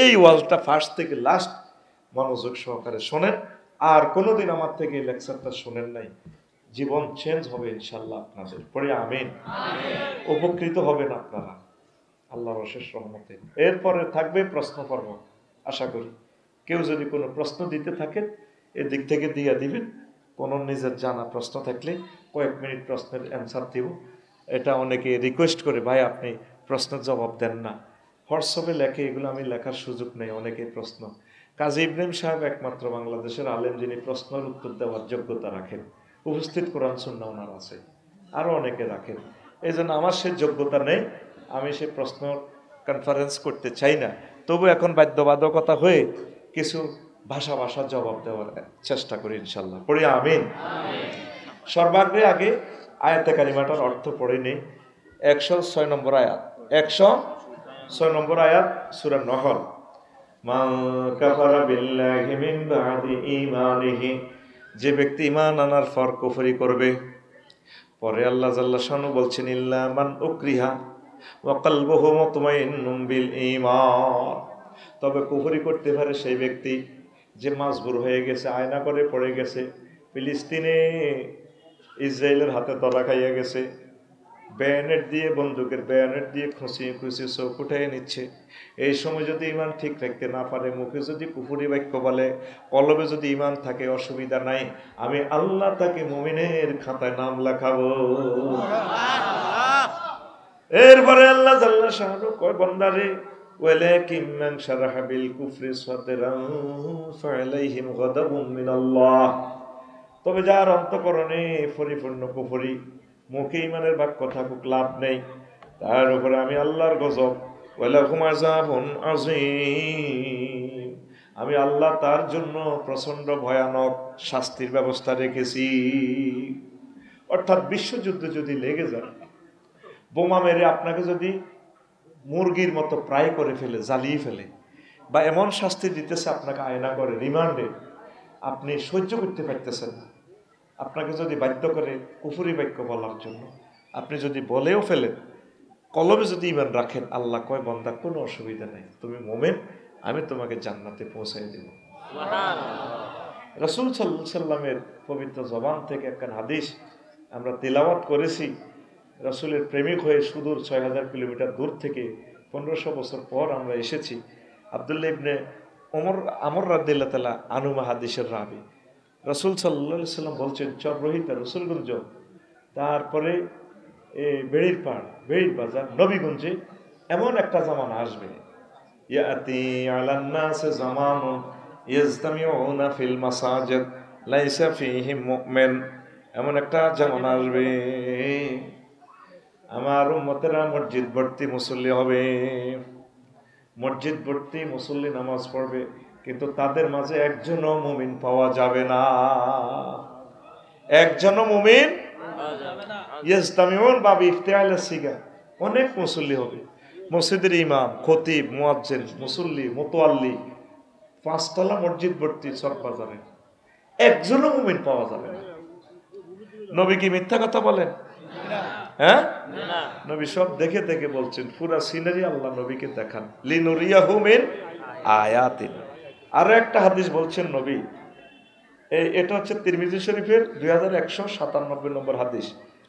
এই ওয়াজটা ফার্স্ট থেকে লাস্ট মনোযোগ সহকারে শোনেন, আর কোনোদিন আমার থেকে এই লেকচারটা শোনেন নাই, জীবন চেঞ্জ হবে ইনশাল্লাহ আপনাদের। পরে আমিন। উপকৃত হবেন আপনারা আল্লাহর অশেষ রহমতে। এরপরে থাকবে প্রশ্ন পর্ব। আশা করি কেউ যদি কোনো প্রশ্ন দিতে থাকেন এদিক থেকে দিয়ে দিবেন। কোনো নিজের জানা প্রশ্ন থাকলে কয়েক মিনিট প্রশ্নের অ্যান্সার দিব। এটা অনেকে রিকোয়েস্ট করে, ভাই আপনি প্রশ্নের জবাব দেন না। হোয়াটসঅ্যাপে লেখে, এগুলো আমি লেখার সুযোগ নেই। অনেকে প্রশ্ন, কাজী ইব্রাহিম সাহেব একমাত্র বাংলাদেশের আলেম যিনি প্রশ্নের উত্তর দেওয়ার যোগ্যতা রাখেন। উপস্থিত কোরআন সুন্নাহ ওনার আছে, আরও অনেকে রাখেন। এই জন্য আমার সে যোগ্যতা নেই, আমি সে প্রশ্ন কনফারেন্স করতে চাই না। তবু এখন বাধ্যবাধকতা হয়ে কিছু ভাষা ভাষা জবাব দেওয়ার চেষ্টা করি ইনশাল্লাহ। পড়ি আমিন। সর্বাগ্রে আগে আয়াতে কারিমাটার অর্থ পড়ে নেই। 106 নম্বর আয়াত, 106 নম্বর আয়াত সূরা নহল। মান কাফারা বিল্লাহি মিন বাদি ঈমানিহি, যে ব্যক্তি ঈমান আনার পর কুফরি করবে। পরে আল্লাহ জাল্লা শানু বলছেন ইল্লা মান উকরিহা ওয়া কলবুহু মুতমাইন্নুম বিল ঈমান, তবে কুফরি করতে পারে সেই ব্যক্তি যে মাজবুর হয়ে গেছে, আয়না করে পড়ে গেছে, ফিলিস্তিনে ইসরায়েলের হাতে ধরা খাইয়া গেছে, ব্যানেট দিয়ে, বন্দুকের ব্যানেট দিয়ে খুঁচিয়ে খুঁচিয়ে চোখ উঠাই নিচ্ছে। এই সময় যদি ইমান ঠিক রাখতে না পারে, মুখে যদি কুফরি বাক্য বলে, কলবে যদি ইমান থাকে, অসুবিধা নাই, আমি আল্লাহ তাকে মুমিনের খাতায় নাম লেখাবো। এরপরে আল্লাহ জাল্লা শাহরু কয়, বান্দারে ওয়ালাকিন মান শারাহা বিল কুফরি সাদরান ফালাইহিম গাদাবুম মিনাল্লাহ, তবে যার অন্তঃকরণে পরিপূর্ণ কুফরি, মুখে ইমানের বাক্য থাকুক লাভ নেই, তার উপরে আমি আল্লাহর গজব, ওয়ালাহুম আযাবুন আযীম, আমি আল্লাহ তার জন্য প্রচন্ড ভয়ানক শাস্তির ব্যবস্থা রেখেছি। অর্থাৎ বিশ্বযুদ্ধ যদি লেগে যায়, বোমা মেরে আপনাকে যদি মুরগির মতো প্রায় করে ফেলে, জ্বালিয়ে ফেলে, বা এমন শাস্তি দিতেছে আপনাকে আয়না করে রিমান্ডে, আপনি সহ্য করতে পারতেছেন না, আপনাকে যদি বাধ্য করে কুফরি বাক্য বলার জন্য, আপনি যদি বলেও ফেলেন, কলবে যদি ইমান রাখেন, আল্লাহ কয় বান্দা কোনো অসুবিধা নেই, তুমি মোমেন, আমি তোমাকে জান্নাতে পৌঁছাই দেব। রাসূল সাল্লাল্লাহু আলাইহি সাল্লামের পবিত্র জবান থেকে একখান হাদিস আমরা তিলাওয়াত করেছি। রাসূলের প্রেমিক হয়ে সুদূর 6000 কিলোমিটার দূর থেকে 1500 বছর পর আমরা এসেছি। আব্দুল্লাহ ইবনে আমর রাদিয়াল্লাহু তাআলা আনহু হাদিসের রাবি। রাসূল সাল্লাল্লাহু আলাইহি সাল্লাম বলছেন, চররহিতা রসুলগঞ্জ, তারপরে বেড়ির পাড়, বেড়ির বাজার, নবীগঞ্জে এমন একটা জামানা আসবে, ইয়াতি আলান নাস জামানুন ইয়াজতামিউনা ফিল মাসাজিদ লাইসা ফীহিম মুমিন, এমন একটা জামানা আসবে আমার উম্মতেরা মসজিদ ভর্তি মুসল্লি হবে, মসজিদ ভর্তি মুসল্লি নামাজ পড়বে, কিন্তু তাদের মাঝে একজনও মুমিন পাওয়া যাবে না, একজনও মুমিন ইয়াজতামিউন বাবি ইফতিআল সিগা, অনেক মুসল্লি হবে, মসজিদের ইমাম, খতিব, মুয়াজ্জিন, মুসল্লি, মুতাওয়াল্লি, 5 তলা মসজিদ ভর্তি চকবাজারে, একজনও মুমিন পাওয়া যাবে না। নবী কি মিথ্যা কথা বলেন? হ্যাঁ, নবী সব দেখে দেখে বলছেন, পুরা সিনারি আল্লাহ নবীকে দেখান, লিনুরিয়াহু মিন আয়াতিনা। আরো একটা হাদিস বলছেন নবী, এটা হচ্ছে তিরমিজি শরীফের 2197 নম্বর হাদিস,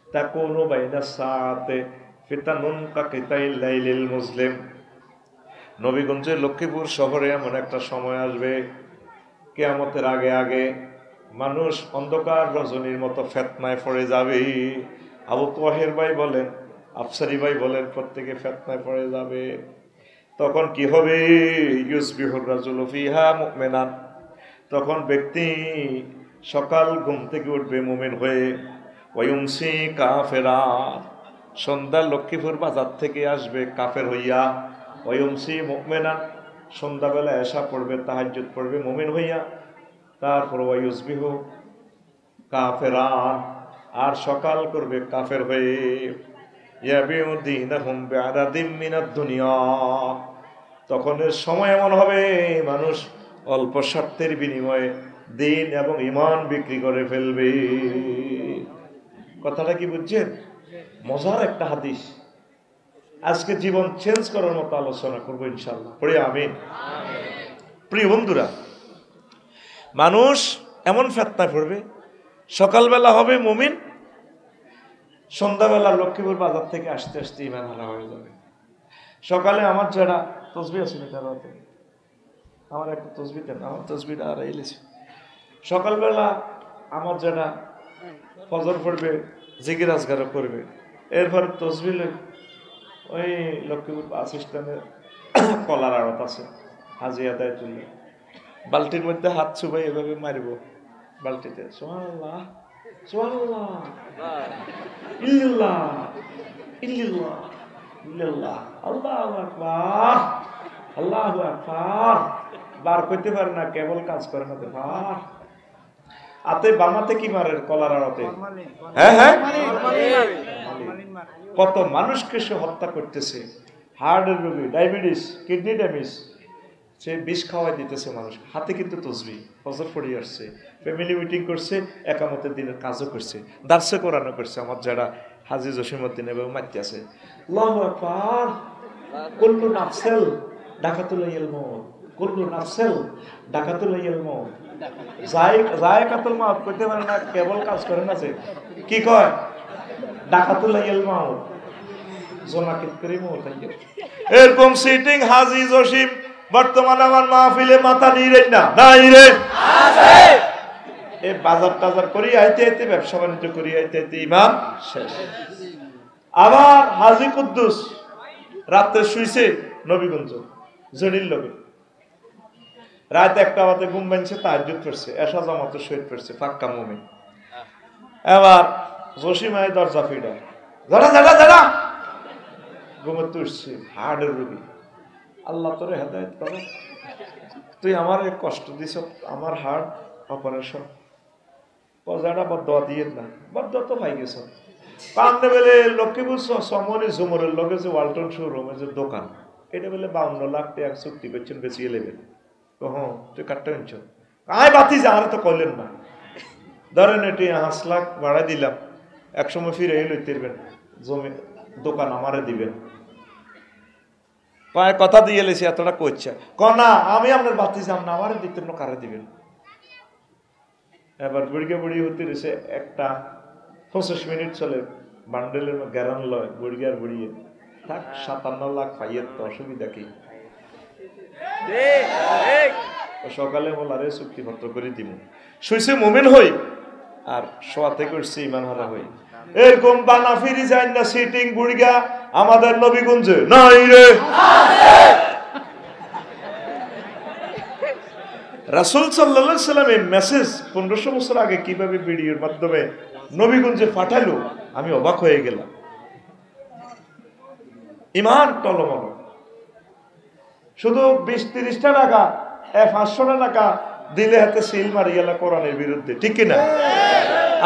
তাকুনু বাইনা সাআতে ফিতানুন কাকিতাইল লাইলিল মুসলিম, নবীগঞ্জের লক্ষ্মীপুর শহরে এমন একটা সময় আসবে, কিয়ামতের আগে আগে মানুষ অন্ধকার রজনীর মতো ফেতনায় পড়ে যাবে। আবু তাহের ভাই বলেন, আফসারি ভাই বলেন, প্রত্যেকে ফেতনায় পড়ে যাবে। তখন কি হবে? ইউসবিহুর রাজুলু ফিহা মুমিনান, তখন ব্যক্তি সকাল ঘুম থেকে উঠবে মুমিন হয়ে, ওয়ায়ুমসি কাফেরা, সন্ধ্যা লক্ষ্মীপুর বাজার থেকে আসবে কাফের হইয়া, ওয়ায়ুমসি মুমিনান, সন্ধ্যাবেলা এশা পড়বে, তাহাজ্জুদ পড়বে মুমিন হইয়া, তারপর ওয়ায়ুসবিহু কাফেরান, আর সকাল করবে কাফের হয়ে, ইয়াবিউ দীনাহুম বিআরাদিম মিনাদ দুনিয়া, তখন সময় এমন হবে মানুষ অল্প স্বার্থের বিনিময়ে দিন এবং ঈমান বিক্রি করে ফেলবে। কথাটা কি বুঝছেন? মজার একটা হাদিস। আজকে জীবন চেঞ্জ করার মতো আলোচনা করবো ইনশাল্লাহ, পড়ে আমিন। প্রিয় বন্ধুরা, মানুষ এমন ফেতনায় পড়বে, সকালবেলা হবে মুমিন, সন্ধ্যাবেলা লক্ষ্মীপুর বাজার থেকে আসতে আসতে ইমান হারা হয়ে যাবে। সকালে আমার যারা তসবি আছে আমার একটা তসবি দেন, আমার তসবিটা আর এলেছে। সকালবেলা আমার যারা ফজর পড়বে, জিকির আজগারও করবে, এরপর তসবি ওই লক্ষ্মীপুর বাস স্ট্যান্ডের কলার আড়ত আছে, হাজিয়া দেয় তুললে বালতির মধ্যে হাত চুবাই এভাবে মারিব বালতিতে, সুবহানাল্লাহ সুবহানাল্লাহ ইল্লাল্লাহ ইল্লাল্লাহ ইল্লাল্লাহ আল্লাহু আকবার আল্লাহু আকবার, বার করতে পারে না, কেবল কাজ করে না। আতে বামাতে কি মারে? কলার আড়তে। হ্যাঁ হ্যাঁ, কত মানুষকে সে হত্যা করতেছে, হার্টের রোগী, ডায়াবেটিস, কিডনি ড্যামেজ, সে বিষ খাওয়াই দিতেছে মানুষ হাতে, কিন্তু তসবি ফজর পড়ে আসছে, ফ্যামিলি মিটিং করছে, একামতের দিনের কাজও করছে, দার্সে কোরআনও করছে। আমার যারা হাজী জসিমউদ্দিন এভাবে মারতে আছে, আল্লাহু আকবার, কুল্লু নাফসেল ডাকাতুল ইলমুত, কুল্লু নাফসেল ডাকাতুল ইলমুত, যায়কাতুল মাউত কইতে পারে না, কেবল কাজ করে না, যে কি কয় ডাকাতুল ইলমুত, জোনাকিত করে মওত। এরকম সিটিং হাজী জসিম বর্তমানে আমার মাহফিলে মাথা নিয়ে না নাই রে আছে, এই বাজার টাজার করি আইতে আইতে, ব্যবসা বাণিজ্য করি আইতে আইতে ইমান শেষ। আবার হাজী কুদ্দুস রাতে শুইছে নবীগঞ্জ জলিল লগে, রাত 1টা বাজে ঘুম ভাঙছে, তাহাজ্জুদ পড়ছে, এশা জামাতে শহীদ পড়ছে, পাক্কা মুমিন। এবার জসিমায় দরজা ফিডা, যারা যারা যারা ঘুমে তুলছে, হার্টের রোগী, আল্লাহ তোরে হেদায়েত করে, তুই আমার কষ্ট দিছ, আমার হার্ট অপারেশন, পজাটা বদয়া দিয়ে না, বদয়া তো পাই গেছ। কান্দে বেলে লক্ষ্মীপুর সমনি ঝুমরের লগে যে ওয়ালটন শোরুমের যে দোকান, এটা বেলে 52 লাখ টাকা চুক্তি করছেন, বেশিয়ে নেবেন। হ্যাঁ, তুই কাটটা আনছ, আয় বাতি যা, আর তো কইলেন না, ধরেন এটি 5 লাখ ভাড়া দিলাম, একসময় ফিরে লইতে পারবেন, জমি দোকান আমারে দিবেন, পায়ে কথা দিয়ে লেছি, এতটা কইছে না, আমি আপনার বাতি যাম না, আমারে দিতেন না, কারে দিবেন। এবার বুড়িকে বুড়ি হতে রয়েছে, একটা 25 মিনিট চলে, বান্ডেলের গ্যারান লয় বুড়ি আর বুড়িয়ে থাক, 57 লাখ পাইয়ের তো অসুবিধা কি। সকালে বলারে চুক্তিপত্র করে দিব, শুইছে মুমিন হই, আর শোয়াতে করছে ইমান হারা হই। এরকম বানা ফিরি যায় না সিটিং বুড়িগা আমাদের নবীগঞ্জে নাই রে রাসূল সাল্লাল্লাহু আলাইহি সাল্লাম এই মেসেজ 1500 বছর আগে কিভাবে ভিডিওর মাধ্যমে নবীগঞ্জে পাঠালো, আমি অবাক হয়ে গেলাম। ইমান টলমল, শুধু 20-30টা টাকা 500 টাকা দিলে হাতে সিল মারি গেল কোরআনের বিরুদ্ধে, ঠিক কিনা?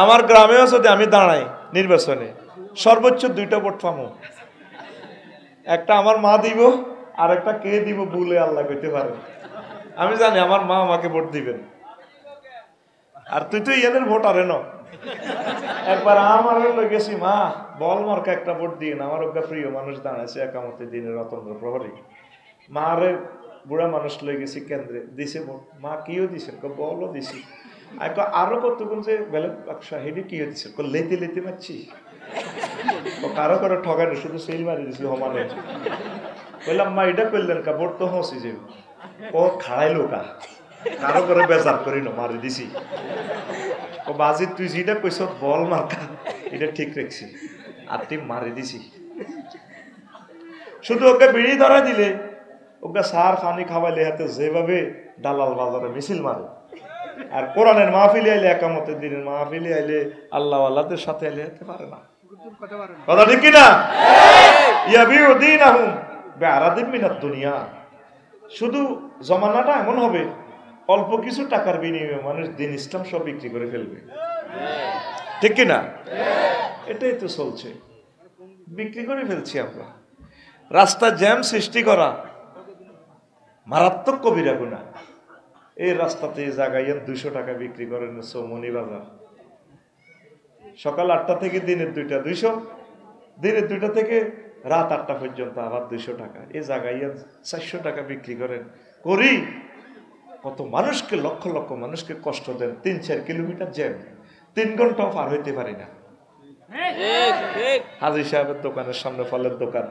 আমার গ্রামেও যদি আমি দাঁড়াই নির্বাচনে, সর্বোচ্চ 2টা ভোট পাবো, একটা আমার মা দিব, আর একটা কে দিব বলে আল্লাহ কইতে পারে। আমি জানি আমার মা আমাকে ভোট দিবেন, আর তুই তো ইয়াদের ভোট আরে ন। একবার আমার গেছি, মা বল মার্কা একটা ভোট দিয়ে না, আমার ওকে প্রিয় মানুষ দাঁড়াইছে একামতের দিনের রতন্দ্র প্রহরী, মা রে বুড়া মানুষ লয়ে গেছি কেন্দ্রে, দিছে ভোট, মা কিও দিছে, বলও দিছি, আরো কতক্ষণ যে ব্যালট বাক্স হেডি কি হচ্ছে, লেতে লেতে মারছি, কারো কারো ঠগানো, শুধু সেল মারি দিছি হমানে। বললাম মা এটা করলেন কা, ভোট তো হসি যে ও খাড়াইলো কা, কারো করে বেজার করি না, মারি দিছি। ও বাজি তুই যেটা কইস বল মার্কা, এটা ঠিক রাখছি, আর তুই মারি দিছি। শুধু ওকে বিড়ি ধরা দিলে, ওকে সার পানি খাওয়াইলে হাতে যেভাবে দালাল বাজারে মিছিল মারে, আর কোরআনের মাহফিলে আইলে, একামতের দিনের মাহফিলে আইলে, আল্লাহ আল্লাহদের সাথে আইলে যেতে পারে না। কথা ঠিক কিনা? ইয়াবিউদ্দিনাহুম বিআরাদিম মিনাদ দুনিয়া, শুধু জমানাটা এমন হবে, অল্প কিছু টাকার বিনিময়ে মানুষ দিন ইসলাম সব বিক্রি করে ফেলবে, ঠিক কিনা? এটাই তো চলছে, বিক্রি করে ফেলছি আমরা। রাস্তা জ্যাম সৃষ্টি করা মারাত্মক কবিরা গুনাহ। এই রাস্তাতে জাগাইয়েন 200 টাকা বিক্রি করেন চৌমনি বাজার, সকাল 8টা থেকে দিনের 2টা 200, দিনের 2টা থেকে রাত 8টা পর্যন্ত আবার 200 টাকা, এই জায়গায় 400 টাকা বিক্রি করেন করি। কত মানুষকে, লক্ষ লক্ষ মানুষকে কষ্ট দেন। 3-4 কিলোমিটার জ্যাম, 3 ঘন্টাও পার হইতে পারি না। হাজী সাহেবের দোকানের সামনে ফলের দোকান,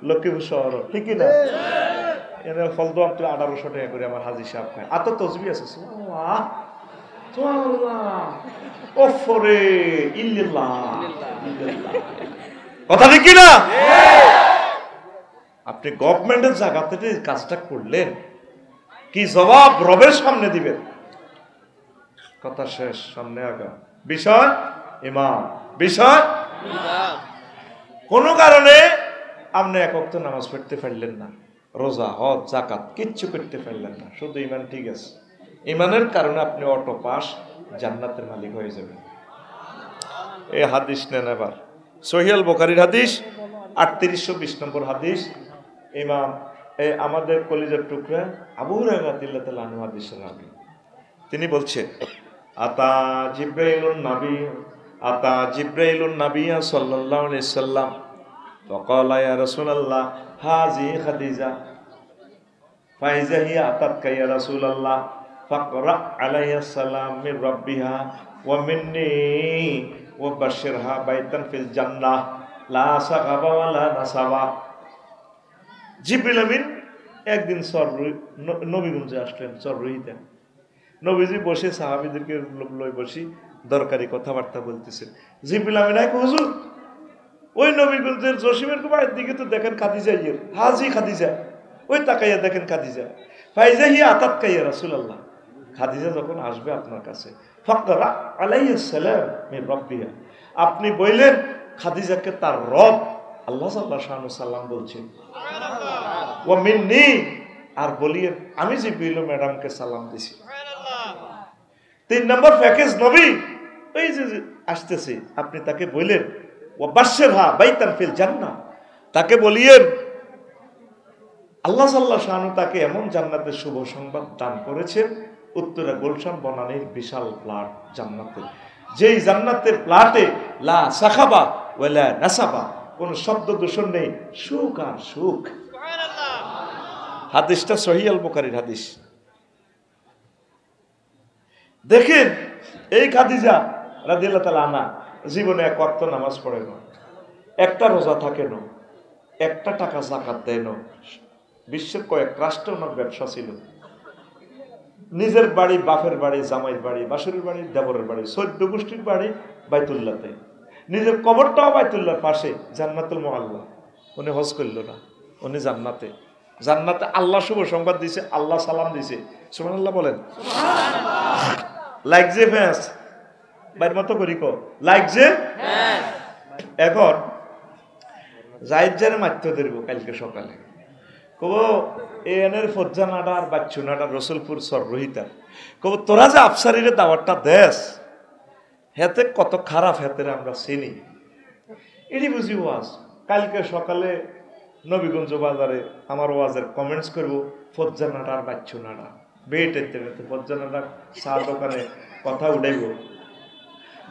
লক্ষ্মীপুর শহর, ঠিকই না? এনে ফল তো 1800 টাকা করে আমার হাজী সাহেব খায়। এত তসবি আছে, কথা ঠিক না? আপনি গভর্নমেন্টের জায়গা থেকে কাজটা করলেন, কি জবাব রবের সামনে দিবেন? কথা শেষ, সামনে আগা। বিষয় ইমাম, বিষয় কোন কারণে আপনি এক ওয়াক্ত নামাজ পড়তে পারলেন না, রোজা, হজ, যাকাত কিচ্ছু করতে পারলেন না, শুধু ইমান ঠিক আছে। ইমানের কারণে আপনি অটো পাস, জান্নাতের মালিক হয়ে যাবেন। এই হাদিস নেন এবার, সহিহ বুখারীর হাদিস 3820 নম্বর হাদিস। ইমাম আমাদের কলিজার টুকরা আবু হুরায়রা রাদিয়াল্লাহু তাআলা আনহু হাদিসের রাবী, তিনি বলছেন, আতা জিবরাইলুন নবী সাল্লাল্লাহু আলাইহি সাল্লাম ফাকালা ইয়া রাসূলুল্লাহ হাযি খাদিজা ফাইজা হিয়া আতাতকা ইয়া রাসূলুল্লাহ ফাকরা আলাইহা সালাম মির রাব্বিহা ওয়া মিন্নি ওয়া বাশশিরহা বাইতান ফিল জান্নাহ লা সাগাবা ওয়া লা নাসাবা। জিবরিল আমিন একদিন নবীগঞ্জে আসলেন, চররহিতে। নবীজি বসে সাহাবীদেরকে লই বসি দরকারি কথাবার্তা বলতেছেন। জিবরিল আমিন এক হুজুর, ওই নবীগঞ্জের জসিমের বাড়ির দিকে তো দেখেন খাদিজা, হাজি খাদিজা, ওই তাকাইয়া দেখেন খাদিজা। ফাইজা হিয়া আতাতকা ইয়া রাসূলুল্লাহ, খাদিজা যখন আসবে আপনার কাছে, ফাকরা আলাইহিস সালাম মির রাব্বিহা, আপনি বললেন খাদিজাকে তার রব আল্লাহ সাল্লাল্লাহু সাল্লাম বলছেন, ওয়া মিন্নি, আর বলিয়েন আমি জিবরিল ম্যাডামকে সালাম দিছি। 3 নম্বর প্যাকেজ নবী, এই যে আসতেছে, আপনি তাকে বললেন ওয়া বাশশিরহা বাইতান ফিল জান্নাহ, তাকে বলিয়েন আল্লাহ সাল্লাল্লাহু আলাইহি তাকে এমন জান্নাতের শুভ সংবাদ দান করেছেন, উত্তরা গুলশান বনানীর বিশাল প্লাট জান্নাতের, যেই জান্নাতের প্লাটে লা সাখাবা ওয়ালা নাসাবা, কোন শব্দ দূষণ নেই, সুখ আর সুখ। হাদিসটা সহিহ আল বুখারীর হাদিস। দেখেন এই খাদিজা রাদিয়াল্লাহু তাআলা আনহা জীবনে এক ওয়াক্ত নামাজ পড়ে না, একটা রোজা থাকে না, একটা টাকা যাকাত দেয় না। বিশ্বের কয়েক রাষ্ট্রে ওনার ব্যবসা ছিল। নিজের বাড়ি, বাপের বাড়ি, জামাইয়ের বাড়ি, বাসুরের বাড়ি, দেবরের বাড়ি, 14 গোষ্ঠীর বাড়ি বাইতুল্লাহতে, নিজের কবরটাও বাইতুল্লাহর পাশে, জান্নাতুল মুআল্লা। উনি হজ করল না, উনি জান্নাতে, জান্নাতে আল্লাহ শুভ সংবাদ দিছে, আল্লাহ সালাম দিছে। সুবহানাল্লাহ বলেন। লাইক যে ফ্যাস বাইর মতো করি কো, লাইক যে। এখন জায়েদ জারে মারতে দেব কালকে সকালে, কব এনের ফজ্জা নাডা আর বাচ্চু নাডা রসুলপুর সররহিতা, কব তোরা যে আফসারিরে দাওয়াতটা দেশ, হেতে কত খারাপ, হেতে আমরা চিনি, এটি বুঝি ওয়াজ। কালকে সকালে নবীগঞ্জ বাজারে আমার ওয়াজের কমেন্টস করব, ফজ্জা নাডা আর বাচ্চু নাডা, বেটেতে ফজ্জা নাডা চা দোকানে কথা উঠাইব,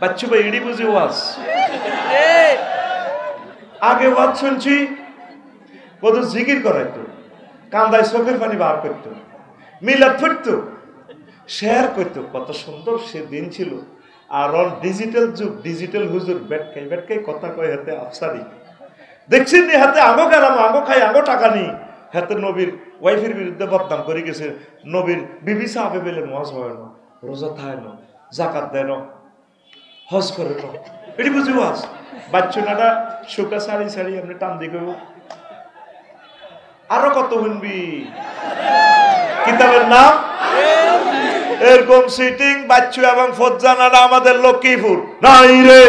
বাচ্চু ভাই এটি বুঝি ওয়াজ। আগে ওয়াজ শুনছি, কত জিকির করাইতো, কান্দায় চোখের পানি বার করতো, মিলাদ পড়তো, শেয়ার করতো, কত সুন্দর সে দিন ছিল। আর ডিজিটাল যুগ, ডিজিটাল হুজুর বেটকাই বেটকাই কথা কয়, হাতে আফসারি দেখছেন নি, হাতে আঙো গেলাম, আঙো খাই, আঙো টাকা নি, হাতে নবীর ওয়াইফের বিরুদ্ধে বদনাম করে গেছে, নবীর বিবি সাহাবে বেলে ওয়াজ হয় না, রোজা থায় না, যাকাত দেয় না, হজ করে না, এটি বুঝি ওয়াজ। বাচ্চুনাটা শুকা সারি সারি আপনি টান দিয়ে কইব, আরো কত শুনবি, কিতাবের নাম এরকম সিটিং। বাচ্চু এবং ফজ্জানাটা আমাদের লক্ষ্মীপুর নাই রে,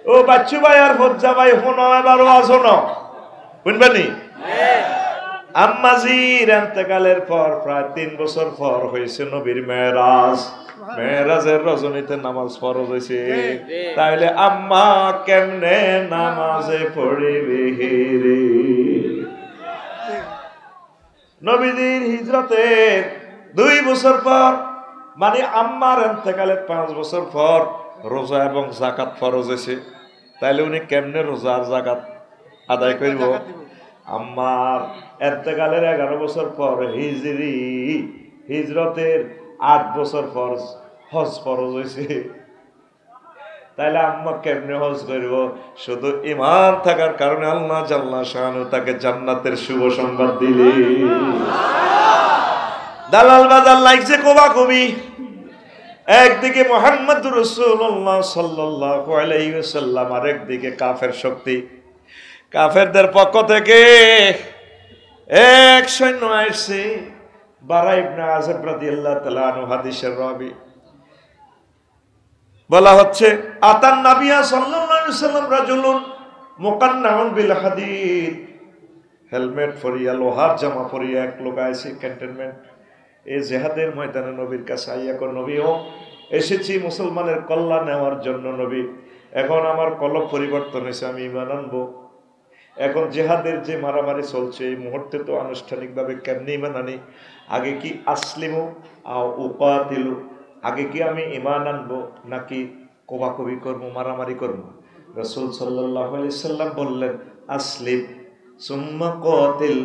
ও বাচ্চু ভাই আর ফজ্জা ভাই শোনো, এবার ওয়াজ শোনো, শুনবেনি। আম্মাজির ইন্তেকালের পর প্রায় 3 বছর পর হয়েছে নবীর মেরাজ। মেরাজের রজনীতে নামাজ ফরজ হয়েছে, তাইলে আম্মা কেমনে নামাজে পড়িবে রে? নবীজির হিজরতের 2 বছর পর, মানে আম্মার ইন্তেকালের 5 বছর পর রোজা এবং যাকাত ফরজ হয়েছে। তাইলে উনি কেমনে রোজার জাকাত আদায় করব? আমার এতেকালের 11 বছর পর হিজরতের 8 বছর পর হজ ফরজ হয়েছে। তাইলে আম্মা কেমনে হজ করব? শুধু ঈমান থাকার কারণে আল্লাহ জাল্লা শানু তাকে জান্নাতের শুভ সংবাদ দিলে। দালাল বাজার লাগছে কোবাকুবি। একদিকে মুহাম্মদুর রাসূলুল্লাহ সাল্লাল্লাহু আলাইহি ওয়াসাল্লাম, আর একদিকে কাফের শক্তি। কাফেরদের পক্ষ থেকে এক সৈন্য আসছে, বারা ইবনে আযিব রাদিয়াল্লাহু তাআলা আনহু, হাদিসের রাবী। বলা হচ্ছে আতান নাবিয়া সাল্লাল্লাহু আলাইহি ওয়াসাল্লাম রাজুলুন মুকান্নাউন বিল হাদিদ, হেলমেট পরিয়া লোহার জামা পরিয়া এক লোক আইছে ক্যান্টনমেন্ট এই জিহাদের ময়দানে নবীর কাছে আইয়া কো, নবীও এসেছি মুসলমানের কল্যাণ নেওয়ার জন্য নবী, এখন আমার কলব পরিবর্তন হয়েছে, আমি ঈমান আনবো। এখন জিহাদের যে মারামারি চলছে এই মুহূর্তে তো আনুষ্ঠানিকভাবে কেমনি ঈমান আনি? আগে কি আসলিমু আও উকাতিলু, আগে কি আমি ঈমান আনবো নাকি কোবাকুবি করবো, মারামারি করবো? রাসূল সাল্লাল্লাহু আলাইহি সাল্লাম বললেন আসলিম সুম্মা কাতিল,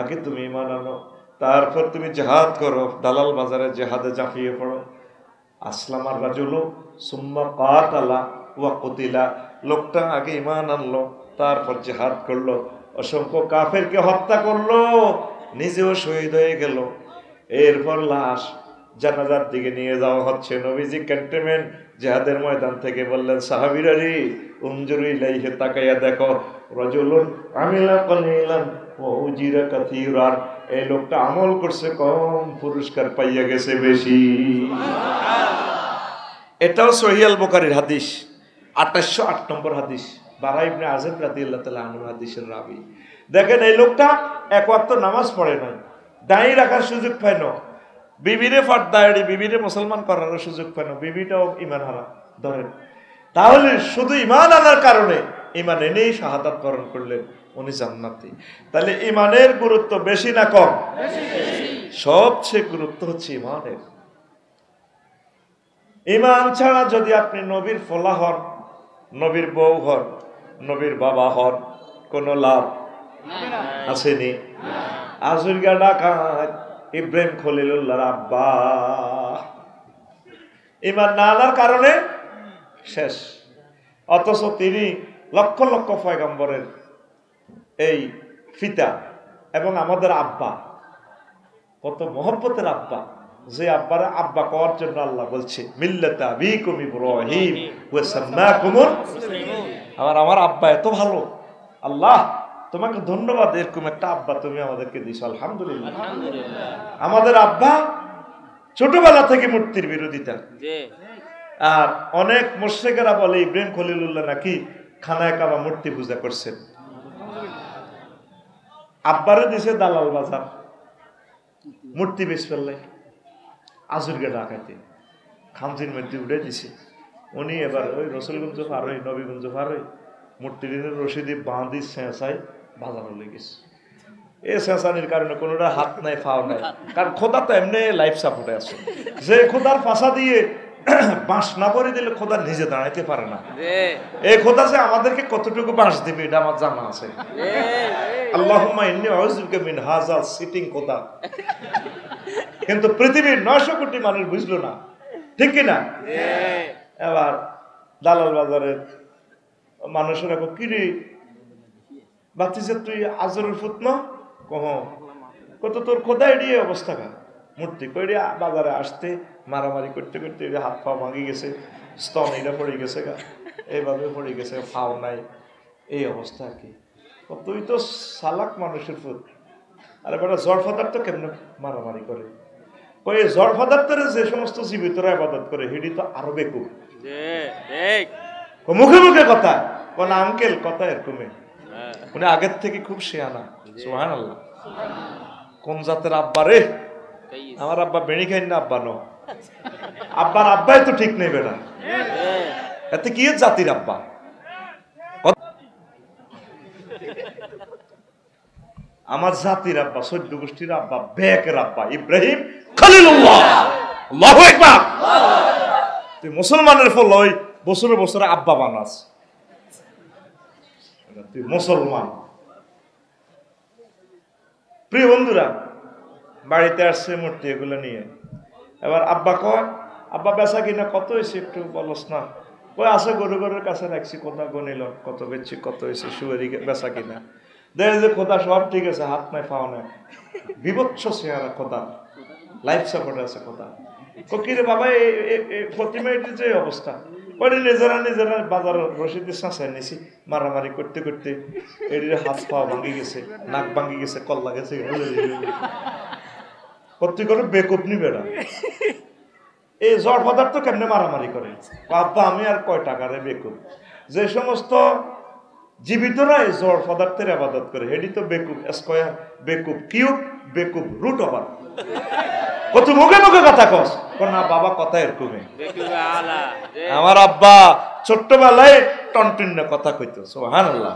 আগে তুমি ঈমান আনো তারপর তুমি জিহাদ করো, দালাল বাজারে জিহাদে ঝাঁপিয়ে পড়ো। আসলামার রাজুলু সুম্মা কাতালা ওয়া কুতিলা, লোকটা আগে ঈমান আনলো তারপর জিহাদ করলো, অসংখ্য কাফেরকে হত্যা করলো, নিজেও শহীদ হয়ে গেল। এরপর লাশ জানাজার দিকে নিয়ে যাওয়া হচ্ছে। নবীজি ক্যান্টনমেন্ট জিহাদের ময়দান থেকে বললেন সাহাবীরা রে উনজুরু ইলাইহি, তাকাইয়া দেখো, রাজুলুন আমিলা কলিলান ওয়া উজিরা কাসীরান, এই লোকটা আমল করছে কম, পুরস্কার পাইয়া গেছে বেশি। এটাও সহিহ আল বুখারীর হাদিস, 2808 নম্বর হাদিস, বারা ইবনে আযিব রাদিয়াল্লাহু তাআলা আনহু হাদিসের রাবী। দেখেন এই লোকটা এক ওয়াক্ত নামাজ পড়ে নাই, দাঁড়িয়ে রাখার সুযোগ পায় না, বিবিরে ফাটদাড়ি বিবিরে মুসলমান করার সুযোগ পায় না, বিবিটাও ঈমান হারা ধরেন। তাহলে শুধু ঈমান আনার কারণে, ঈমান এনেই শাহাদাত বরণ করলেন, উনি জান্নাতি। তাহলে ঈমানের গুরুত্ব বেশি না কম? সবচেয়ে গুরুত্ব হচ্ছে ঈমানের। ঈমান ছাড়া যদি আপনি নবীর ফলা হন, নবীর বউ হন, নবীর বাবা হন, কোনো লাভ আসেনি। আজুরগা ডাকাত ইব্রাহিম খলিলুল্লাহর আব্বা ঈমান না আনার কারণে শেষ। অথচ তিনি লক্ষ লক্ষ পয়গম্বরের এই পিতা এবং আমাদের আব্বা, কত মহব্বতের আব্বা, যে আব্বারে আব্বা করার জন্য আল্লাহ বলছে মিল্লাতা আবিকুম ইব্রাহিম ওয়া সাম্মাকুমুল মুসলিমুন। আমার আব্বা এত ভালো, আল্লাহ তোমাকে ধন্যবাদ, এরকম একটা আব্বা তুমি আমাদেরকে দিছো, আলহামদুলিল্লাহ। আমাদের আব্বা ছোটবেলা থেকে মূর্তির বিরোধিতা, আর অনেক মুশরিকেরা বলে ইব্রাহিম খলিলুল্লাহ নাকি খানায় কাবা মূর্তি পূজা করছেন। আব্বারে দিছে দালাল বাজার, মূর্তি বেশ ফেললে আজুরগে ডাকাইতে খামজির মধ্যে উঠে দিছে। উনি এবার ওই রসুলগঞ্জ পার হই, নবীগঞ্জ পার হই, মূর্তির রশিদি বাঁধি চেঁচাই বাজানো লেগেছে। এই চেঁচানির কারণে কোনোটা হাত নাই, ফাও নাই, কারণ খোদা তো এমনি লাইফ সাপোর্টে আছে। যে খোদার ফাঁসা দিয়ে বাঁশ না করে দিলে খোদা নিজে দাঁড়াইতে পারে না। এই খোদা যে আমাদেরকে কতটুকু বাঁশ দিবে এটা আমার জানা আছে। আল্লাহুম্মা ইন্নী আউযুবিকা মিন হাযা সিটিং খোদা। কিন্তু পৃথিবীর 900 কোটি মানুষ বুঝলো না, ঠিক কিনা? এবার দালাল বাজারের মানুষেরা কিরে বাতিজা তুই আজরের ফুতন কহ কত তোর খোদা এড়িয়ে অবস্থা খা মূর্তি কইরে বাজারে আসতে মারামারি করতে করতে হাত পা ভাঙি গেছে, স্তন এটা পড়ে গেছে গা, এইভাবে পড়ে গেছে, ফাও নাই, এই অবস্থা আর কি। তুই তো সালাক মানুষের ফুত, আরে বেটা জড় পদার্থ কেমনে মারামারি করে? ওই জড় পদার্থের যে সমস্ত জীবিতরা ইবাদত করে হিডি তো আরো বেকুব, মুখে মুখে কথা কোন আঙ্কেল কথা এরকমই। উনি আগের থেকে খুব শিয়ানা, সুবহানাল্লাহ। কোন জাতের আব্বা রে? আমার আব্বা বেড়ি খাই না, আব্বা নো, আব্বার আব্বাই তো ঠিক নেই বেটা, এতে কি জাতির আব্বা? আমার জাতির আব্বা, 14 গোষ্ঠীর আব্বা, বেকের আব্বা ইব্রাহিম খলিলুল্লাহ। আল্লাহু আকবার। তুই মুসলমানের ফল ওই বছরে বছরে আব্বা বানাস, তুই মুসলমান। প্রিয় বন্ধুরা, বাড়িতে আসছে মূর্তি এগুলো নিয়ে। এবার আব্বা কয়, আব্বা বেচা কিনা কত হয়েছে একটু বলস না? ওই আছে গরুর কাছে রাখছি, কোথা গনিল কত বেচছি, কত হয়েছে সুয়ারি বেচা কিনা। দেখে যে খোদা সব ঠিক আছে, হাত নাই পাও নাই, বিভৎস চেহারা খোদা, লাইফ সাপোর্ট আছে খোদা। কিরে বাবা প্রতিমার যে অবস্থা, ওই নিজেরা বাজার রসিদ চাঁচাই নিছি, মারামারি করতে করতে এর হাত পাও ভাঙি গেছে, নাক ভাঙি গেছে, কল্লা গেছে, প্রত্যেক করে বেকুব নিবে না। এই জড় পদার্থ কেমনে মারামারি করে? বাবা আমি আর কয় টাকারে বেকুব। যে সমস্ত জীবিতরা এই জড় পদার্থের আবাদত করে, হেডি তো বেকুব স্কয়ার, বেকুব কিউব, বেকুব রুট ওভার। কত মুখে মুখে কথা কস না বাবা, কথা এরকমই। আমার আব্বা ছোট্টবেলায় টনটিন্ন কথা কইতো, সুবহানাল্লাহ।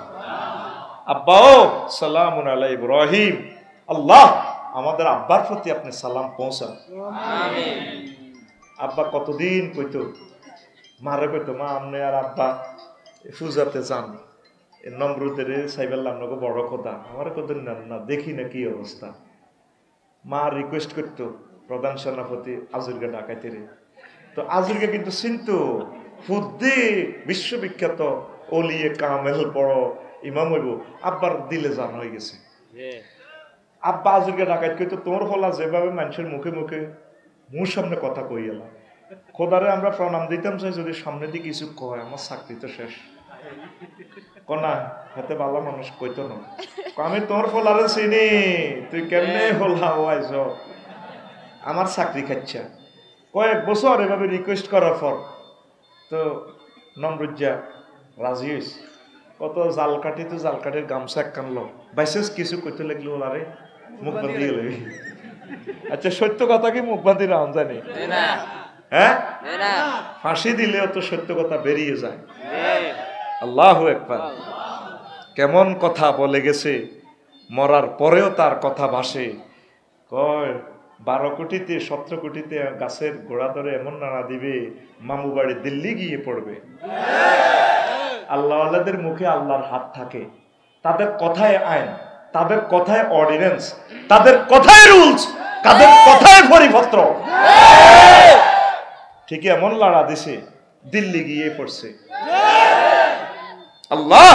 আব্বা ও সালামুন আলা ইব্রাহিম, আল্লাহ আমাদের আব্বার প্রতি আপনি সালাম পৌঁছান। আব্বা কতদিন কইতো, মারে কইতো, মা আপনি আর আব্বা পূজাতে যান, নমরুদের সাইবেল্লাম নাকি বড় কথা, আমার কত না দেখি না কি অবস্থা। মা রিকোয়েস্ট করতো প্রধান সেনাপতি আজুরকে ডাকাইতে রে। তো আজুরকে কিন্তু চিনতো, ফুদ্দি বিশ্ববিখ্যাত ওলিয়ে কামেল বড় ইমাম হইব, আব্বার দিলে জান হয়ে গেছে। আব্বা আজুরকে ডাকাইত কইতো, তোমার ফলা যেভাবে মানুষের মুখে মুখে মুর সামনে কথা কই এলাম, খোদারে আমরা প্রণাম দিতাম চাই, যদি সামনে দিয়ে কিছু কয় আমার চাকরি তো শেষ। কনা হাতে ভালো মানুষ কইতো না, আমি তোর ফলারে চিনি, তুই কেমনে ফলা হওয়াইছ, আমার চাকরি খাচ্ছা। কয়েক বছর এভাবে রিকোয়েস্ট করার পর তো নমরুজ্জা রাজি হয়েছে। কত জাল কাটি, তো জাল কাটির গামছা এক কানলো, বাইসেস কিছু কইতে লাগলো, ওলারে মুখ বাঁধি গেল। আচ্ছা সত্য কথা কি মুখ বাঁধি রাম জানি? হ্যাঁ, ফাঁসি দিলেও তো সত্য কথা বেরিয়ে যায়। আল্লাহু আকবার। কেমন কথা বলে গেছে, মরার পরেও তার কথা ভাসে। কয় 12 কোটিতে 17 কোটিতে গাছের গোড়া ধরে এমন নাড়া দিবে, মামু বাড়ি দিল্লি গিয়ে পড়বে। আল্লাহ আল্লাহদের মুখে আল্লাহর হাত থাকে, তাদের কথায় আইন, তাদের কথায় অর্ডিন্যান্স, তাদের কথায় রুলস, তাদের কথায় পরিপত্র। ঠিক এমন লড়া দিছে, দিল্লি গিয়ে পড়ছে। আল্লাহ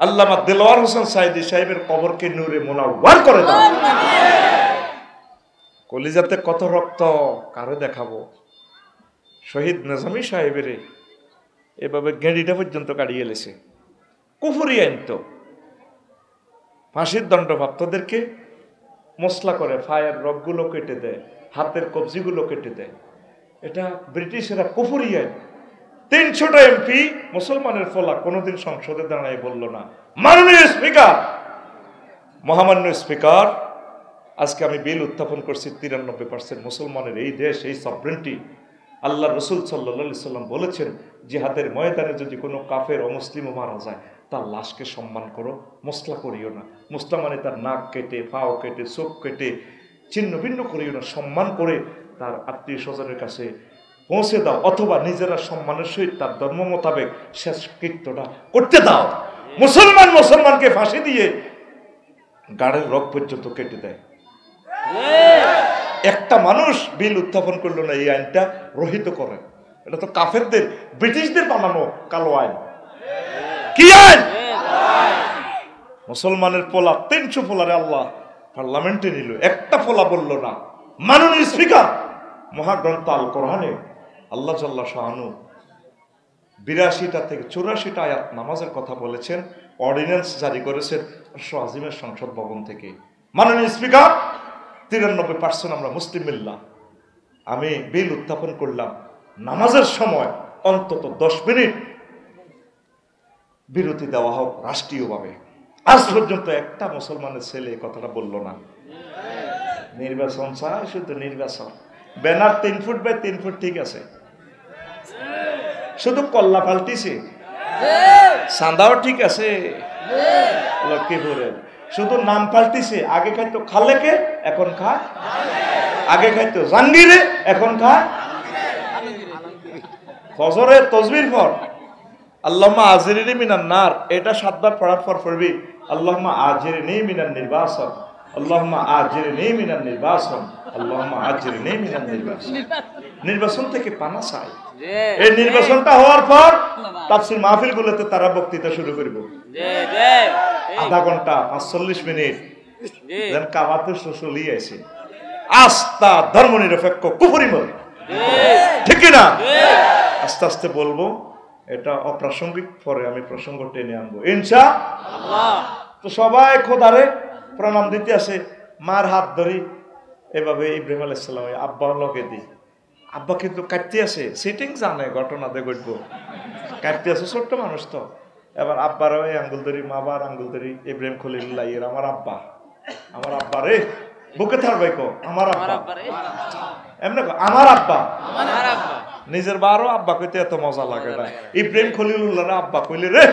আল্লামা দেলোয়ার হোসেন সাইদি সাহেবের কবরকে নূরে মুনাওয়ার করে দাও। কলিজাতে কত রক্ত কারে দেখাবো। শহীদ নিজামী সাহেবের এভাবে গেঁড়িটা পর্যন্ত কাটিয়ে এলেছে, কুফরি আইন তো। ফাঁসির দণ্ডপ্রাপ্তদেরকে মশলা করে ফায়ার রগগুলো কেটে দেয়, হাতের কবজিগুলো কেটে দেয়। এটা ব্রিটিশেরা কুফরি আইন। 300টা এমপি মুসলমানের ফলা কোনোদিন সংসদে দাঁড়ায় বলল না, মাননীয় স্পিকার, মহামান্য স্পিকার, আজকে আমি বিল উত্থাপন করছি 93% মুসলমানের এই দেশ, এই সভরেন্টি। আল্লাহ রসুল সাল্লাল্লাহু আলাইহি সাল্লাম বলেছেন, জিহাদের ময়দানে যদি কোনো কাফের অমুসলিমও মারা যায়, তার লাশকে সম্মান করো, মসলা করিও না। মসলা মানে তার নাক কেটে, পাও কেটে, চোখ কেটে ছিন্ন ভিন্ন করিও না, সম্মান করে তার আত্মীয় স্বজনের কাছে পৌঁছে দাও, অথবা নিজেরা সম্মানের সহিত তার ধর্ম মোতাবেক শেষ কৃত্যটা করতে দাও। মুসলমানকে ফাঁসি দিয়ে গাড়ের রগ পর্যন্ত কেটে দেয়। একটা মানুষ বিল উত্থাপন করলো না, এই আইনটা রহিত করে। এটা তো কাফেরদের, ব্রিটিশদের বানানো কালো আইন। কি আইন? মুসলমানের পোলা 300 পোলারে আল্লাহ পার্লামেন্টে নিল, একটা পোলা বলল না। মাননীয় স্পিকার, মহাগ্রন্থ আল কোরআনে আল্লাহ জাল্লা শাহানু 82টা থেকে 84টা আয়াত নামাজের কথা বলেছেন, অর্ডিন্যান্স জারি করেছেন আজিমের সংসদ ভবন থেকে। মাননীয় স্পিকার, 93% আমরা মুসলিম মিল্লাহ, আমি বিল উত্থাপন করলাম, নামাজের সময় অন্তত 10 মিনিট বিরতি দেওয়া হোক রাষ্ট্রীয়ভাবে। আজ পর্যন্ত একটা মুসলমানের ছেলে এই কথাটা বলল না। নির্বাচন চায়, শুধু নির্বাচন। ব্যানার 3 ফুট বাই 3 ফুট ঠিক আছে, শুধু কল্লা পাল্টিছে, চাঁদাও ঠিক আছে, লক্ষ্মীপুরের শুধু নাম পাল্টিছে। আগে খাইতো খালেকে, এখন খায়। আগে খাইতো জাঙ্গিরে, এখন খায় ফজরে তসবির পর আল্লাহুম্মা আজিরনি মিনান নার, এটা 7 বার পড়ার পর পড়বি আল্লাহুম্মা আজিরনি মিনান নির্বাসন, আল্লাহুম্মা আজিরনি মিনান নির্বাসন, আল্লাহুম্মা আজিরনি মিনান নির্বাসন। নির্বাসন থেকে পানা চাই। এই নির্বাচনটা হওয়ার পর তাফসীর মাহফিলগুলোতে তারা বক্তৃতা শুরু করব, আধা ঘন্টা 45 মিনিট, যেন কাবাতে চলিয়ে আছে আস্থা ধর্মনিরপেক্ষ কুফরি মত, ঠিক কি না? আস্তে আস্তে বলবো, এটা অপ্রাসঙ্গিক, পরে আমি প্রসঙ্গ টেনে আনবো ইনশাআল্লাহ। তো সবাই খোদারে প্রণাম দিতে আসে, মার হাত ধরি এভাবে ইব্রাহিম আলাইহিস সালাম আব্বা লগে দি। আব্বা কিন্তু কাটতে আসে, সিটিং জানে ঘটনাতে ঘটবো, কাটতে আসে, ছোট্ট মানুষ তো। এবার আব্বার ওই আঙ্গুল ধরি, মাবার আঙ্গুল ধরি, ইব্রাহিম খলিলুল্লাহ এর আমার আব্বা, আমার আব্বা রে, বুকে থাকবে কো আমার আব্বা, এমনি আমার আব্বা, নিজের বারো আব্বা কইতে এত মজা লাগে না। ইব্রাহিম খলিলুল্লাহ আব্বা কইলে রে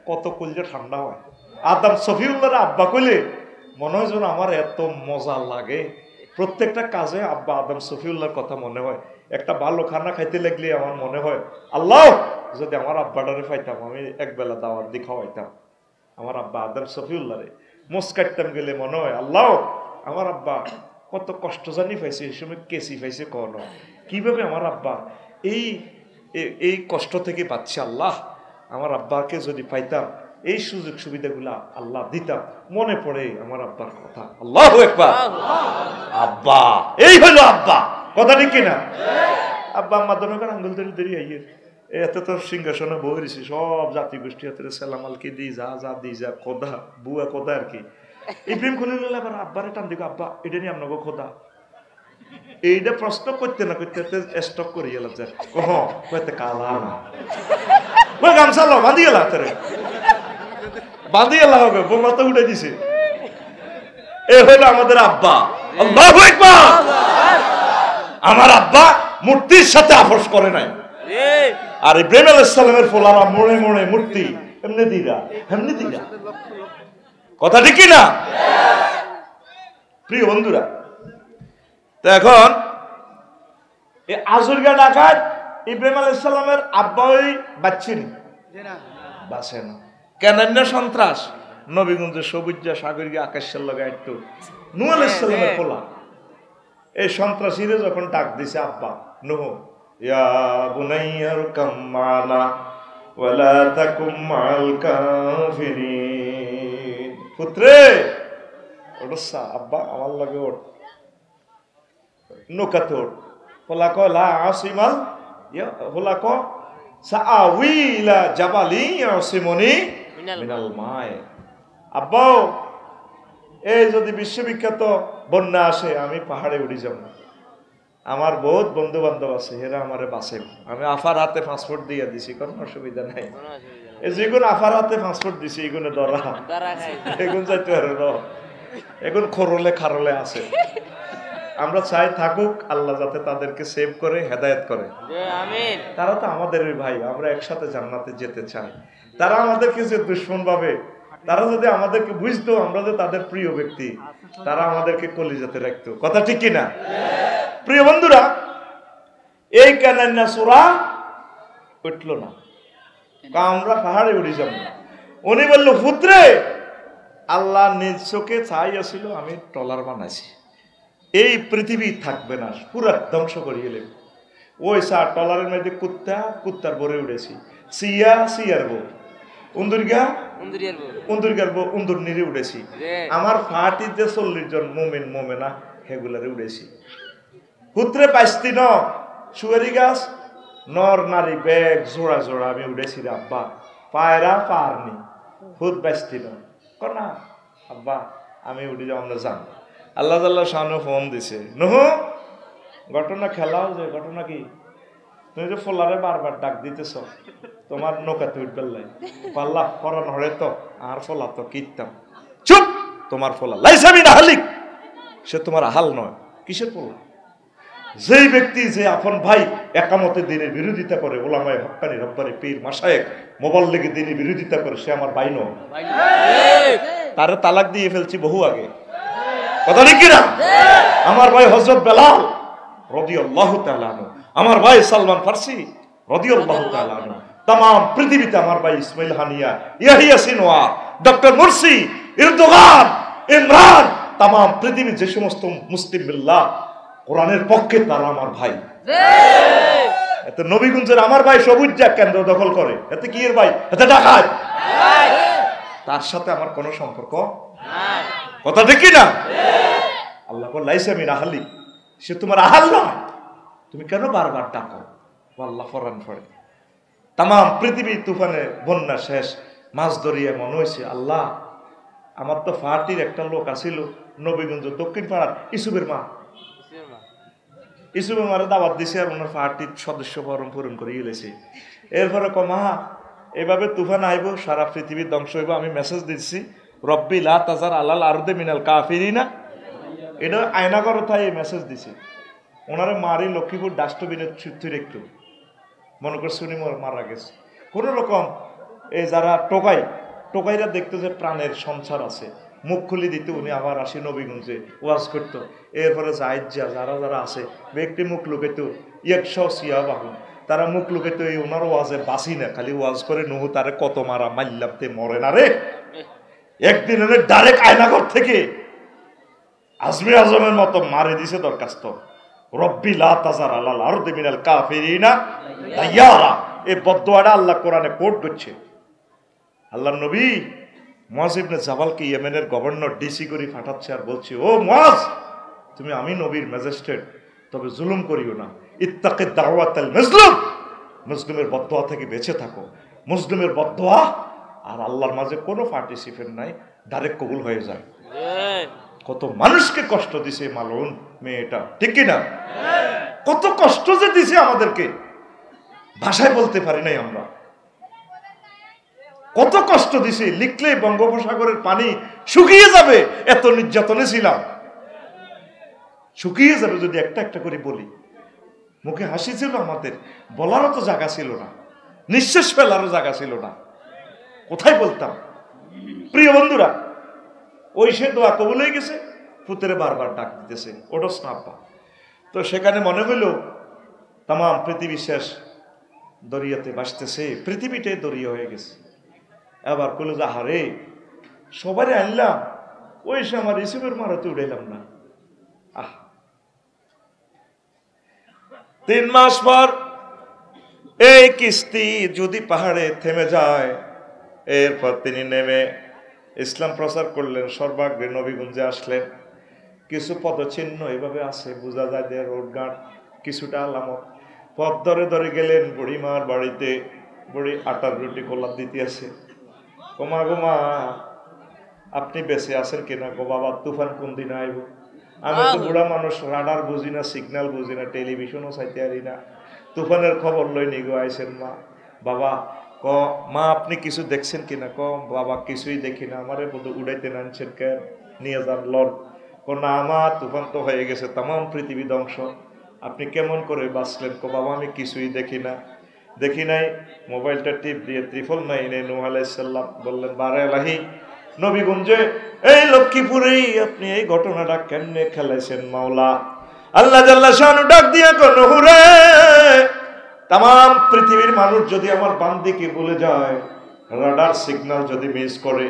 কত কলজা ঠান্ডা হয়। আদম সফিউল্লাহ আব্বা কইলে মনে হয় যেন আমার এত মজা লাগে। প্রত্যেকটা কাজে আব্বা আদম সফিউল্লাহর কথা মনে হয়। একটা ভালো খানা খাইতে লাগলে আমার মনে হয় আল্লাহ যদি আমার আব্বাটারে পাইতাম, আমি একবেলা দাওয়াত দিয়ে খাওয়াইতাম আমার আব্বা আদম সফিউল্লাহ রে। মোস কাটতাম গেলে মনে হয় আল্লাহ আমার আব্বা কত কষ্ট জানি পাইছে, এই সময় কেসি পাইছে, কন কিভাবে আমার আব্বা এই কষ্ট থেকে পাচ্ছে। আল্লাহ আমার আব্বাকে যদি পাইতাম, এই সুযোগ সুবিধাগুলা আল্লাহ দিতাম। মনে পড়ে আমার আব্বার কথা, আল্লাহু আকবার। আব্বা, এই হলো আব্বা, কথা ঠিক কিনা? আব্বা আম্মা দনকার আঙ্গুল ধরে ধরে আইয়ের এত তোর সিংহাসনে বইছি, সব জাতি গোষ্ঠী হাতে সালামালকে দি যা যা দি যা খোদা বুয়া খোদা আর কি। ইব্রাহিম খলিলুল্লাহ আবার আব্বারে টান দিকে, আব্বা এটা নিয়ে আপনাকে খোদা, এইটা প্রশ্ন করতে না করতে স্টক করে গেলাম যে কহতে কালা ওই গামছা লো বাঁধি গেলা তোরে, বাঁধি গেলা হবে, বোমা তো উঠে দিছে। এ হইলো আমাদের আব্বা, আল্লাহু আকবার। আমার আব্বা মূর্তির সাথে আপোষ করে নাই। আর ইব্রাহিম আলাইহিস সালামের ফোলারা মোড়ে মোড়ে মূর্তি এমনি দিরা এমনি দিরা, কথা ঠিক কি না প্রিয় বন্ধুরা? তো এখন এই আজুরগা ডাকাত ইব্রাহিম আলাইহিস সালামের আব্বা ওই বাচ্চিনি বাসে না কেন, সন্ত্রাস নবীগঞ্জ সবুজা সাগরিয়া আকাশের লগা একটু নূহ আলাইহিস সালামের ফোলা। এই সন্ত্রাসীরা যখন ডাক দিছে আব্বা নূহ, ইয়া বুনাইয়ার কাম্মানা ওয়ালা তাকুম মাল কাফিরিন, পুত্রে ওঠসা আব্বা আমার লগে ওঠ, নৌকাতে ওঠ। হোলা ক লা আসিমাল হোলা ক সাআউই ইলা জাবালি ইয়াসিমুনি মিনাল মায়। আব্বা এই যদি বিশ্ববিখ্যাত বন্যা আসে আমি পাহাড়ে উঠে যাব, আমার বহুত বন্ধু বান্ধব আছে, এরা আমারে বাঁচে, আমি আফার হাতে পাসপোর্ট দিয়ে দিছি, কোনো অসুবিধা নাই। যে কোনো আফার হাতে পাসপোর্ট দিছি, এগুলো ধরা এগুন যাইতে পারে ন, এখন খরলে খারলে আছে। আমরা চাই থাকুক, আল্লাহ যাতে তাদেরকে সেভ করে হেদায়েত করে। তারা তো আমাদের ভাই, আমরা একসাথে জান্নাতে যেতে চাই। তারা আমাদেরকে যে দুশ্মন ভাবে, তারা যদি আমাদেরকে বুঝতো আমরা যে তাদের প্রিয় ব্যক্তি, তারা আমাদেরকে কলিজাতে রাখতো, কথা ঠিক কিনা? প্রিয় বন্ধুরা, এই কান্না সূরা উঠল না, আমরা পাহাড়ে উঠে যাব। উনি বলল পুত্রে আল্লাহ নিজ চোখে চাই আসছিল আমি ট্রলার বানাইছি, এই পৃথিবী থাকবে না, পুরা ধ্বংস করিয়ে নেব। ওই সার ট্রলারের মধ্যে কুত্তা, কুত্তার বরে উঠেছি, সিয়া সিয়ার বউ, উন্দুর নিরে উঠেছি, আমার ফাটিতে 40 জন মোমেন মোমেনা সেগুলারে উঠেছি। পুত্রে পাইস্তি ন সুয়ারি গাছ নর নারী ব্যাগ জোড়া জোড়া আমি উঠেছি রে আব্বা, পায়রা পারনি হুদ বাইস্তি ন না আব্বা আমি উঠে যাও, আমরা যান। আল্লাহ তাআলা শানু ফোন দিছে, নূহ ঘটনা খেলাও যে ঘটনা কি, তুমি যে ফোলারে বারবার ডাক দিতেছ, তোমার নৌকাতে উঠবে লাই পাল্লা পরান হরে তো আর ফোলা তো কীর্তাম, চুপ, তোমার ফোলা লাইসামি না হালিক, সে তোমার আহাল নয়। কিসের ফোলা? যেই ব্যক্তি যে আপন ভাই একামতে দিনের বিরোধিতা করে, ওলামায়ে হক্কানি রব্বানি পীর মাশায়েখ মোবাল্লিগে দিনের বিরোধিতা করে, সে আমার ভাই নয়। তারে তালাক দিয়ে ফেলছি বহু আগে, কথা ঠিক কিনা? আমার ভাই হযরত বেলাল রাদিয়াল্লাহু তাআলা আনহু, আমার ভাই সালমান ফারসি রাদিয়াল্লাহু তাআলা আনহু, তাম পৃথিবীতে আমার ভাই Ismail Haniyeh, Yahya Sinwar, doctor Morsi, Erdogan, Imran, তাম পৃথিবীর যে সমস্ত মুসলিম মিল্লাত কোরআনের পক্ষে তারা আমার ভাই। এতে নবীগঞ্জের আমার ভাই সবুজ কেন্দ্র দখল করে, এতে কি এর ভাই? এতে ডাকাত। তার সাথে আমার কোনো সম্পর্ক নাই। কথা ঠিক কি না? আল্লাহ বল লাইসা মিন আহলি, সে তোমার আহাল নয়, তুমি কেন বারবার ডাকো? আল্লাহ ফরান ফরে তাম পৃথিবী তুফানে বন্যা শেষ, মাছ ধরিয়ে মনে হয়েছে আল্লাহ আমার তো ফাটির একটা লোক আসিল নবীগঞ্জ দক্ষিণ পাড়ার ইসুবের মা, ইসুবের মারে দাওয়াত দিছে আর ওনার পার্টির সদস্য ফরম পূরণ করে গেলেছে। এরপরে কমা এভাবে তুফান আইব, সারা পৃথিবীর ধ্বংস হইব, আমি মেসেজ দিচ্ছি রব্বি লা তাজার আলাল আরদে মিনাল কাফিরিনা, এটা আয়নাগর থাই মেসেজ দিছে। ওনারে মারি লক্ষ্মীপুর ডাস্টবিনের ছুটির একটু মনে করছে উনি মারা গেছে কোন রকম। এই যারা টোকাইরা দেখতো যে প্রাণের সংসার আছে, মুখ খুলি দিতে উনি আবার আসি নবীগঞ্জে ওয়াজ করতো। এরপরে যারা যারা আছে ব্যক্তি মুখ লুকাইত, একশো সিয়া বাহুন তারা মুখ লুকাইত, এই ওনার ওয়াজে বাসি না, খালি ওয়াজ করে নুহু তারে কত মারা মাল্লামতে মরে না রে। একদিন ডাইরেক্ট আয়নাগর থেকে আজমি আজমের মতো মারে দিছে দরখাস্ত, রব্বি লা তাজার আলাল আরদি মিনাল কাফিরিনা দাইয়ারা। এই বদদোয়াটা আল্লাহ কোরআনে কোট করছে। আল্লাহর নবী মুআজ ইবনে জাবালকে ইয়েমেনের গভর্নর ডিসি করে পাঠাচ্ছে আর বলছে, ও মুআজ তুমি আমি নবীর ম্যাজিস্ট্রেট, তবে জুলুম করিও না, ইত্তাকি দাওয়াতাল মাজলুম, মুসলিমের বদদোয়া থেকে বেঁচে থাকো। মুসলিমের বদদোয়া আর আল্লাহর মাঝে কোনো পার্টিসিপেট নাই, ডাইরেক্ট কবুল হয়ে যায়। কত মানুষকে কষ্ট দিছে মালুন মেয়েটা, ঠিক কিনা? কত কষ্ট যে দিছে আমাদেরকে ভাষায় বলতে পারি নাই আমরা। কত কষ্ট দিছে, লিখলে বঙ্গোপসাগরের পানি শুকিয়ে যাবে, এত নির্যাতনে ছিলাম। শুকিয়ে যাবে যদি একটা একটা করে বলি। মুখে হাসি ছিল আমাদের, বলারও তো জায়গা ছিল না, নিঃশ্বাস ফেলারও জায়গা ছিল না, কোথায় বলতাম? প্রিয় বন্ধুরা, ওই সে দোয়া কবুল হয়ে গেছে, পুত্রে বারবার ডাক দিতেছে ওডস নাব্বা। তো সেখানে মনে হইল তাম পৃথিবী শেষ, দরিয়াতে ভাসতেছে, পৃথিবীটাই দরিয়া হয়ে গেছে। এবার কইল যে হারে সবারই আনলাম, ওই সে আমার রিসিভের মারাতে উড়াইলাম না। 3 মাস পর এই কিস্তি যদি পাহাড়ে থেমে যায়, এরপর তিনি নেমে ইসলাম প্রচার করলেন, সর্বাগ্রে নবীগঞ্জে আসলেন। কিছু পদচিহ্ন এভাবে আছে, বোঝা যায় যে রোডঘাট কিছুটা আলামত। পথ ধরে ধরে গেলেন বুড়িমার বাড়িতে, বুড়ি আটার রুটি কলার দিতে আছে। গোমা গোমা আপনি বেঁচে আছেন কিনা? গো বাবা তুফান কোন দিন আইব? আমি তো বুড়া মানুষ, রাডার বুঝি না, সিগন্যাল বুঝি না, টেলিভিশনও চাইতে পারি না, তুফানের খবর লই নিগো আইসেন মা। বাবা ক মা আপনি কিছু দেখছেন কিনা? ক বাবা কিছুই দেখি না, আমারে বোধ উড়াইতে নানছেন কেন, নিয়ে যান লন। ক না আমার তুফান তো হয়ে গেছে, তাম পৃথিবী ধ্বংস, আপনি কেমন করে বাঁচলেন? ক বাবা আমি কিছুই দেখি না। দেখি নাই, মোবাইলটা টিপ দিয়ে 999 নূহ আলাইহিস সালাম বললেন, বারে আলাহি নবীগঞ্জে এই লক্ষ্মীপুরেই আপনি এই ঘটনাটা কেমনে খেলাইছেন মাওলা? আল্লাহ জাল্লা শানু ডাক দিয়া কোন হুরে, তাম পৃথিবীর মানুষ যদি আমার বান্দিকে বলে যায়, রাডার সিগন্যাল যদি মিস করে,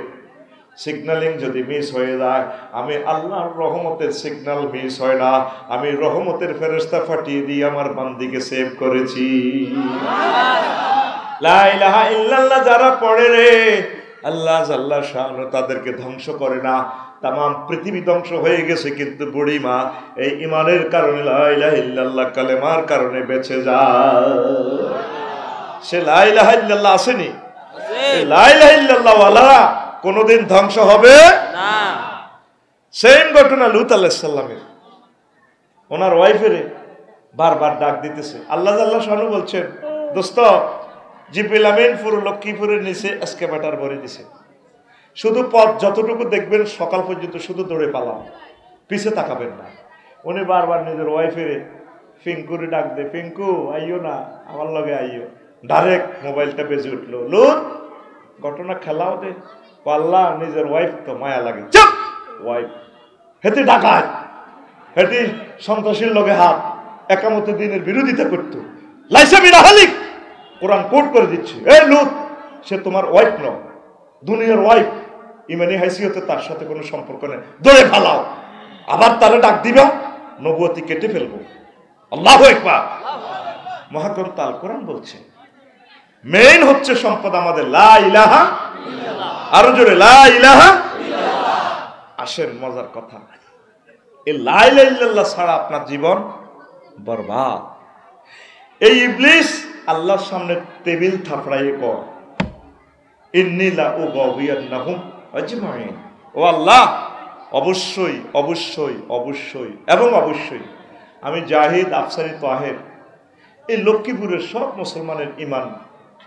সিগন্যালিং যদি মিস হয়ে যায়, আমি আল্লাহর রহমতের সিগন্যাল মিস হয় না, আমি রহমতের ফেরেশতা পাঠিয়ে দিয়ে আমার বান্দিকে সেভ করেছি। লা ইলাহা ইল্লাল্লাহ যারা পড়ে রে, আল্লাহ জাল্লা শানু তাদেরকে ধ্বংস করে না। তাম পৃথিবী ধ্বংস হয়ে গেছে, কিন্তু বুড়িমা এই ইমানের কারণে, লা ইলাহা ইল্লাল্লাহ কালেমার কারণে বেঁচে যায়। সে লা ইলাহা ইল্লাল্লাহ আসেনি, লা ইলাহা ইল্লাল্লাহ ওয়ালারা কোনদিন ধ্বংস হবে না। সেম ঘটনা লূত আলাইহিস সালামের, ওনার ওয়াইফের বারবার ডাক দিতেছে। আল্লাহ জাল্লা শানু বলছেন, দোস্ত জিবরিল আমিন পুরো লক্ষ্মীপুরের নিচে এসকেভেটর ভরে দিছে, শুধু পথ যতটুকু দেখবেন সকাল পর্যন্ত শুধু দৌড়ে পালাম, পিছে তাকাবেন না। উনি বারবার নিজের ওয়াইফের ফিঙ্কুরে ডাক দে, ফিঙ্কু আইও না, আমার লগে আইও। ডাইরেক্ট মোবাইলটা বেজে উঠলো, লুত ঘটনা খেলাও দে। আল্লাহ নিজের ওয়াইফ তো মায়া লাগে, চুপ ওয়াইফ হেতে ডাকায়, হেতে সন্ত্রাসীর লগে হাত, একামতে দিনের বিরোধিতা করতো, লাইসা মিন আহলিক, কোরআন কোট করে দিচ্ছে, এই লূত সে তোমার ওয়াইফ নয়, দুনিয়ার ওয়াইফ, ইমানি হাইসিয়তে তার সাথে কোনো সম্পর্ক নেই, ধরে ফালাও। আবার তারা ডাক দিবা, নবুয়তি কেটে ফেলবো। আল্লাহু আকবার। মহাগ্রন্থ আল কোরআন বলছে মেইন হচ্ছে সম্পদ আমাদের লা ইলাহা ইল্লাল্লাহ। আরো জোরে লা ইলাহা ইল্লাল্লাহ। আসেন মজার কথা, এই লা ইলাহা ইল্লাল্লাহ ছাড়া আপনার জীবন বরবাদ। এই ইবলিস আল্লাহর সামনে টেবিল থাপড়াইয়ে কর, ইন্নী লা উগাউইয়ান্নাহুম আজমাইন। ও আল্লাহ, অবশ্যই অবশ্যই অবশ্যই এবং অবশ্যই আমি জাহিদ, আফসারি, তাহের এই লক্ষ্মীপুরের সব মুসলমানের ঈমান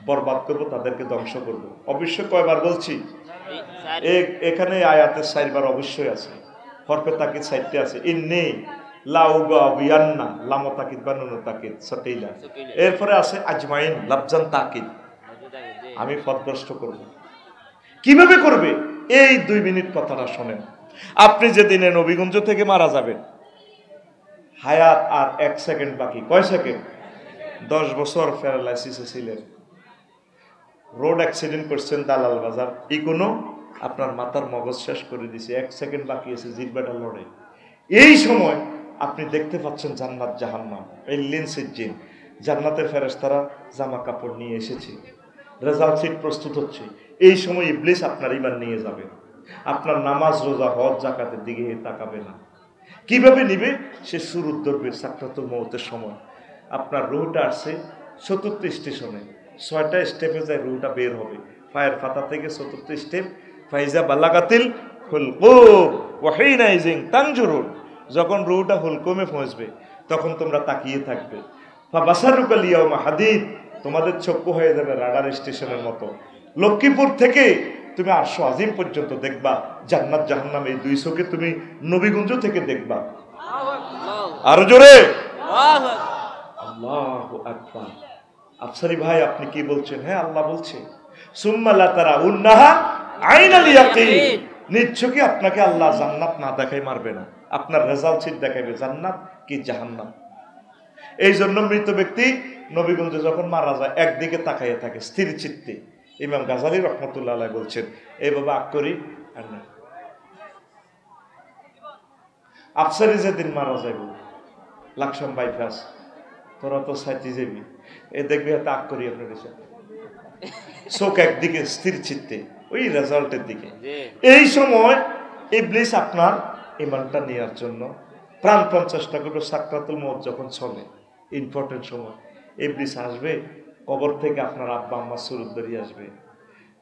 বরবাদ করব, তাদেরকে ধ্বংস করব। অবশ্যই কয়বার বলছি? এখানে আয়াতের 4 বার অবশ্যই আছে, হরফে তাকিদ 4টে আছে। ইন্নী লা উগাউইয়ান্না, লাম তাকিদ বা নুন তাকিদ সাকিলা, এরপরে আছে আজমাইন লাফজান তাকিদ, আমি পথভ্রষ্ট করব। কিভাবে করবে? এই 2 মিনিট কথাটা শোনেন। আপনি যেদিনে নবীগঞ্জ থেকে মারা যাবেন, হায়াত আর 1 সেকেন্ড বাকি। কয় সেকেন্ড? 10 বছর প্যারালাইসিসে ছিলেন, রোড অ্যাক্সিডেন্ট করছেন দালাল বাজার, কোনো আপনার মাথার মগজ শেষ করে দিছে, 1 সেকেন্ড বাকি আছে জিতবাটা লড়ে। এই সময় আপনি দেখতে পাচ্ছেন জান্নাত জাহান্নাম, এই লেন্সের জিন, জান্নাতের ফেরেশতারা জামা কাপড় নিয়ে এসেছে, রেজাল্ট শিট প্রস্তুত হচ্ছে। এই সময় ইবলিস আপনার ঈমান নিয়ে যাবে, আপনার নামাজ, রোজা, হজ, জাকাতের দিকে তাকাবে না। কিভাবে নিবে? সে সুরুদ ধরবে সাকরাতুল মউতের সময়। আপনার রুহটা আসছে ৪র্থ স্টেশনে, 6টা স্টেপে যায় রুহটা বের হবে, পায়ের পাতা থেকে ৪র্থ স্টেপ, ফাইজা বালাগাতিল হুলকুম ওয়া হিনাইজিন তানজুরুন। যখন রুহটা হুলকুমে পৌঁছবে তখন তোমরা তাকিয়ে থাকবে। ফাবাসারুকা লিয়াউমা হাদিদ, তোমাদের চক্ষু হয়ে যাবে রাডার স্টেশনের মতো। লক্ষ্মীপুর থেকে তুমি আরশ আজিম পর্যন্ত দেখবা, জান্নাত জাহান্নাম এই 2 চোখে তুমি নবীগঞ্জ থেকে দেখবা। আরো জোরে আল্লাহু আকবার। আফসারি ভাই আপনি কি বলছেন? হ্যাঁ আল্লাহ বলছে সুম্মা লা তারাউন্নাহা আইনাল ইয়াকিন, নিশ্চয়ই আপনাকে আল্লাহ জান্নাত না দেখাই মারবে না, আপনার রেজাল্ট শিট দেখাবে জান্নাত কি জাহান্নাম। এই জন্য মৃত ব্যক্তি নবীগঞ্জে যখন মারা যায় একদিকে তাকাইয়া থাকে স্থির চিত্তে। ইমাম গাজালী রহমতুল্লাহ আলাইহি বলছেন এইভাবে আগ করি আর না। আফসারি যেদিন মারা যাইব, লাকসাম বাইপাস, তোরা তো সাইতে যাবি, এ দেখবি হাতে আগ করি আপনার চোখ একদিকে স্থির চিত্তে ওই রেজাল্টের দিকে। এই সময় ইবলিস আপনার ঈমানটা নেওয়ার জন্য প্রাণপণ চেষ্টা করবে। সাকরাতুল মউত যখন চলে, ইম্পর্টেন্ট সময়, ইবলিস আসবে কবর থেকে, আপনার আব্বা আম্মা সুরুদ ধরিয়ে আসবে।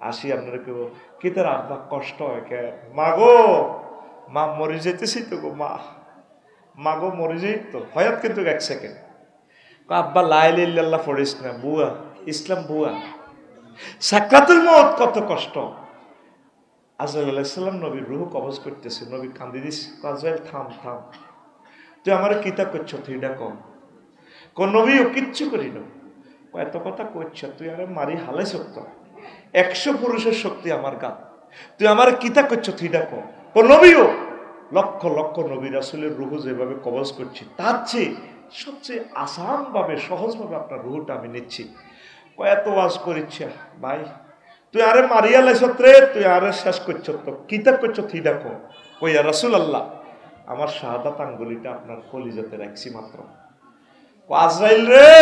আসি আপনারা কেউ কি তার আব্বা কষ্ট হয় কে? মা গো, মা মরে যেতেছি তো গো, মা গো মরে যাই তো, হয়াত কিন্তু 1 সেকেন্ড। আব্বা লা ইলাহা ইল্লাল্লাহ পড়িস না, বুয়া ইসলাম বুয়া। সাকরাতুল মউত কত কষ্ট। আজরাইল আলাইহিস সালাম নবীর রূহ কবজ করতেছে, নবী কান্দি দিস, আজরাইল থাম থাম, তুই আমার কিতা করছ, তুই এটা কম। কোন নবী ও কিচ্ছু করি না, এত কথা করছ, তুই আরে মারি হালাই শক্ত, 100 পুরুষের শক্তি আমার গাত, তুই আমার কিতা করছ, তুই এটা কম। কোন নবীও লক্ষ লক্ষ নবী রাসূলের রূহ যেভাবে কবজ করছি, তার চেয়ে সবচেয়ে আসান ভাবে, সহজ ভাবে আপনার রূহটা আমি নিচ্ছি। এত ওয়াজ করিচ্ছি ভাই, তুই আরে মারিয়া লাইছত রে, তুই আরে শেষ করছ, তো কিতা করছ, তুই দেখো কইয়া রাসূলুল্লাহ আমার শাহাদাত আঙ্গুলিটা আপনার কলিজাতে রাখছি মাত্র। আজরাইল রে,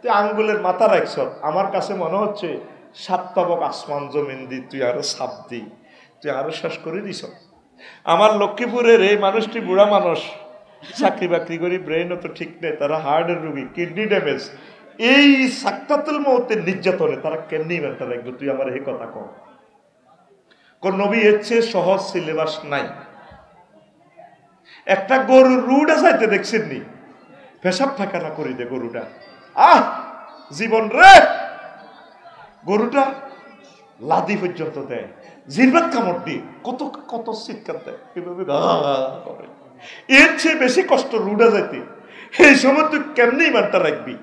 তুই আঙ্গুলের মাথা রাখছ, আমার কাছে মনে হচ্ছে 7 তবক আসমান জমিন দি তুই আরো সাপ দি, তুই আরো শেষ করে দিছ। আমার লক্ষ্মীপুরের এই মানুষটি বুড়া মানুষ, চাকরি বাকরি করি, ব্রেনও তো ঠিক নেই, তারা হার্টের রোগী, কিডনি ড্যামেজ, এই সাকরাতুল মউতের নির্যাতনে তারা কেমনি ইমানটা রাখবে? তুই আমার এই কথা কর। কোন নবী এর চেয়ে সহজ সিলেবাস নাই। একটা গরুর রুটা চাইতে দেখছেন নি, পেশাব ফাঁকানা করি দে গরুটা, জীবন রে, গরুটা লাদি পর্যন্ত দেয়, জিরবাত কামড় দিয়ে কত কত চিৎকার দেয়, এভাবে করে। এর চেয়ে বেশি কষ্ট রুডা যাইতে, এই সময় তুই কেমনি ইমানটা রাখবি?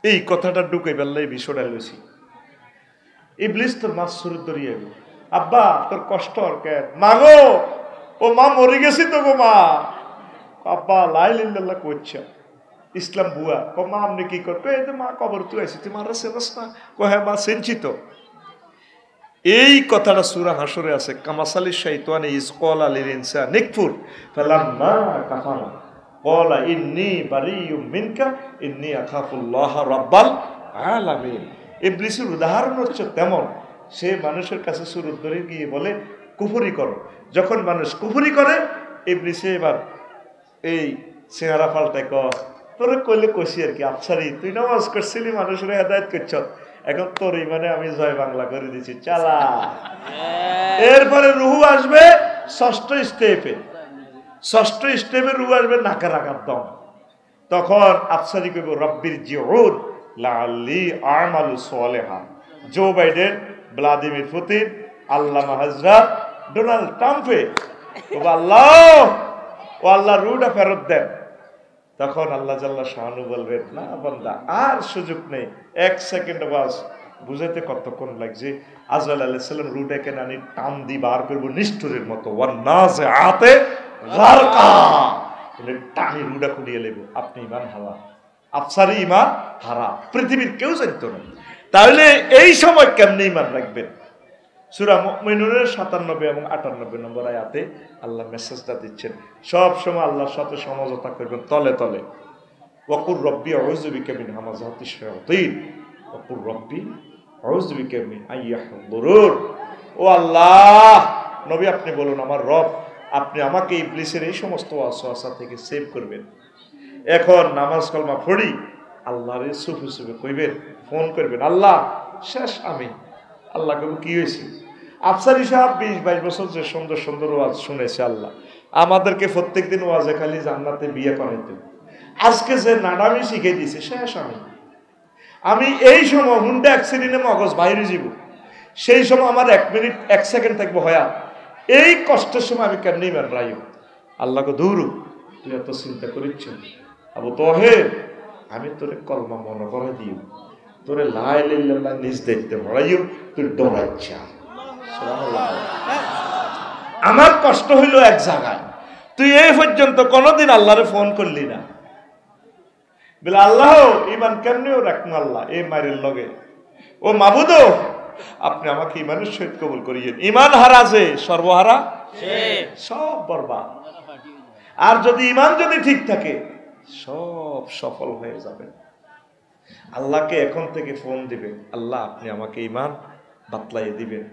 এই কথাটা ঢুকে বেললাই বিষয়টা লইছি। ইবলিস তোর মা সুরুদ ধরিয়ে গেল, আব্বা তোর কষ্ট আর কেন? মা গো, ও মা মরে গেছি তো গো মা। আব্বা লা ইলাহা ইল্লাল্লাহ কইছে, ইসলাম বুয়া মা আপনি কি করবে? এই যে মা কবর তুই আইসি, তুই মারা চেনস না? হ্যাঁ মা চেনছি তো। এই কথাটা সূরা হাসরে আছে, কামাসালি শাইতানি ইজ ক্বালা লিল ইনসানি নিকফুর ফালাম্মা কাফারা ক্বালা ইন্নী বারিয়্যুম মিনকা ইন্নী আখাফুল্লাহ রাব্বাল আলামিন। ইবলিসের উদাহরণ হচ্ছে তেমন, সে মানুষের কাছে সুরত ধরে গিয়ে বলে কুফরি করো। যখন মানুষ কুফরি করে, ইবলিসে এবার এই চেহারা পাল্টায় তোরে কইলে কষি আর কি, আফসারি তুই নামাজ করছিলি, মানুষের হেদায়েত করছ, এখন তোর ইমানে আমি জয় বাংলা করে দিচ্ছি, চালা। এরপরে রুহু আসবে ষষ্ঠ স্টেপে রুহু আসবে নাকের আঘাত দম। তখন আফসারি কইব রব্বির জিউন লাআল্লি আমালু সালিহা। জো বাইডেন, ভ্লাদিমির পুতিন, আল্লামা হযরত ডোনাল্ড ট্রাম্পে আল্লাহ ও আল্লাহ রুহটা ফেরত দেন। তখন আল্লাহ জাল্লা শাহানু বলবেন না বান্দা আর সুযোগ নেই, 1 সেকেন্ড বাস। বুঝাইতে কতক্ষণ লাগছে? আজরাইল আলাইহিস সালাম রুহটাকে নানি টান দি বার করবো নিষ্ঠুরের মতো, ওয়ান্নাজিআতে গারকা, টানি রুহটা খুলিয়ে লেব। আপনি ইমান হারা, আফসারি ইমান হারা, পৃথিবীর কেউ জানতো না। তাহলে এই সময় কেমনে ইমান রাখবেন? সূরা মুমিনুনের 97 এবং 98 নম্বর আয়াতে আল্লাহ মেসেজটা দিচ্ছেন, সব সময় আল্লাহর সাথে সমঝোতা করবেন তলে তলে। ওয়াকুর রব্বি আউযু বিকা মিন হামাযাতিশ শায়াতিন ওয়াকুর রব্বি আউযু বিকা মিন আইয়াহদুরুন। ও আল্লাহ, নবী আপনি বলুন আমার রব, আপনি আমাকে ইবলিসের এই সমস্ত ওয়াসওয়াসা থেকে সেভ করবেন। এখন নামাজ কালমা পড়ি আল্লাহরে সুফে সুফে কইবেন, ফোন করবেন, আল্লাহ শেষ আমি। আল্লাহ কবু কি হয়েছে? আফসারি সাহেব 20-22 বছর যে সুন্দর সুন্দর ওয়াজ শুনেছে, আল্লাহ আমাদেরকে প্রত্যেকদিন ওয়াজে খালি জান্নাতে বিয়ে করাইতে, আজকে যে নাডামি শিখে দিয়েছে, শেষ আমি এই সময় হুন্ডা অ্যাক্সিডেন্টে মগজ বাইরে যাব, সেই সময় আমার 1 মিনিট 1 সেকেন্ড থাকবো হয়া, এই কষ্টের সময় আমি কেমনি ইমান রাইব? আল্লাহকে দূর তুই এত চিন্তা করিচ্ছ আবু তহের, আমি তোরে কলমা মনে করে দিও, তোরে লা ইলাহা ইল্লাল্লাহ নিজ দেখতে ভরাইও, তুই ডরাচ্ছা। আমার কষ্ট হইল এক জায়গায়, তুই এই পর্যন্ত কোনদিন আল্লাহরে ফোন করলি না, বলে আল্লাহ ইমান কেমনিও রাখুন আল্লাহ এই মায়ের লগে। ও মাবুদ, আপনি আমাকে ইমানের সহিত কবুল করিয়েন। ইমান হারা যে সর্বহারা, সব বরবাদ। আর যদি ইমান যদি ঠিক থাকে, সব সফল হয়ে যাবে। আল্লাহকে এখন থেকে ফোন দিবে, আল্লাহ আপনি আমাকে ইমান বাতলাইয়ে দিবেন।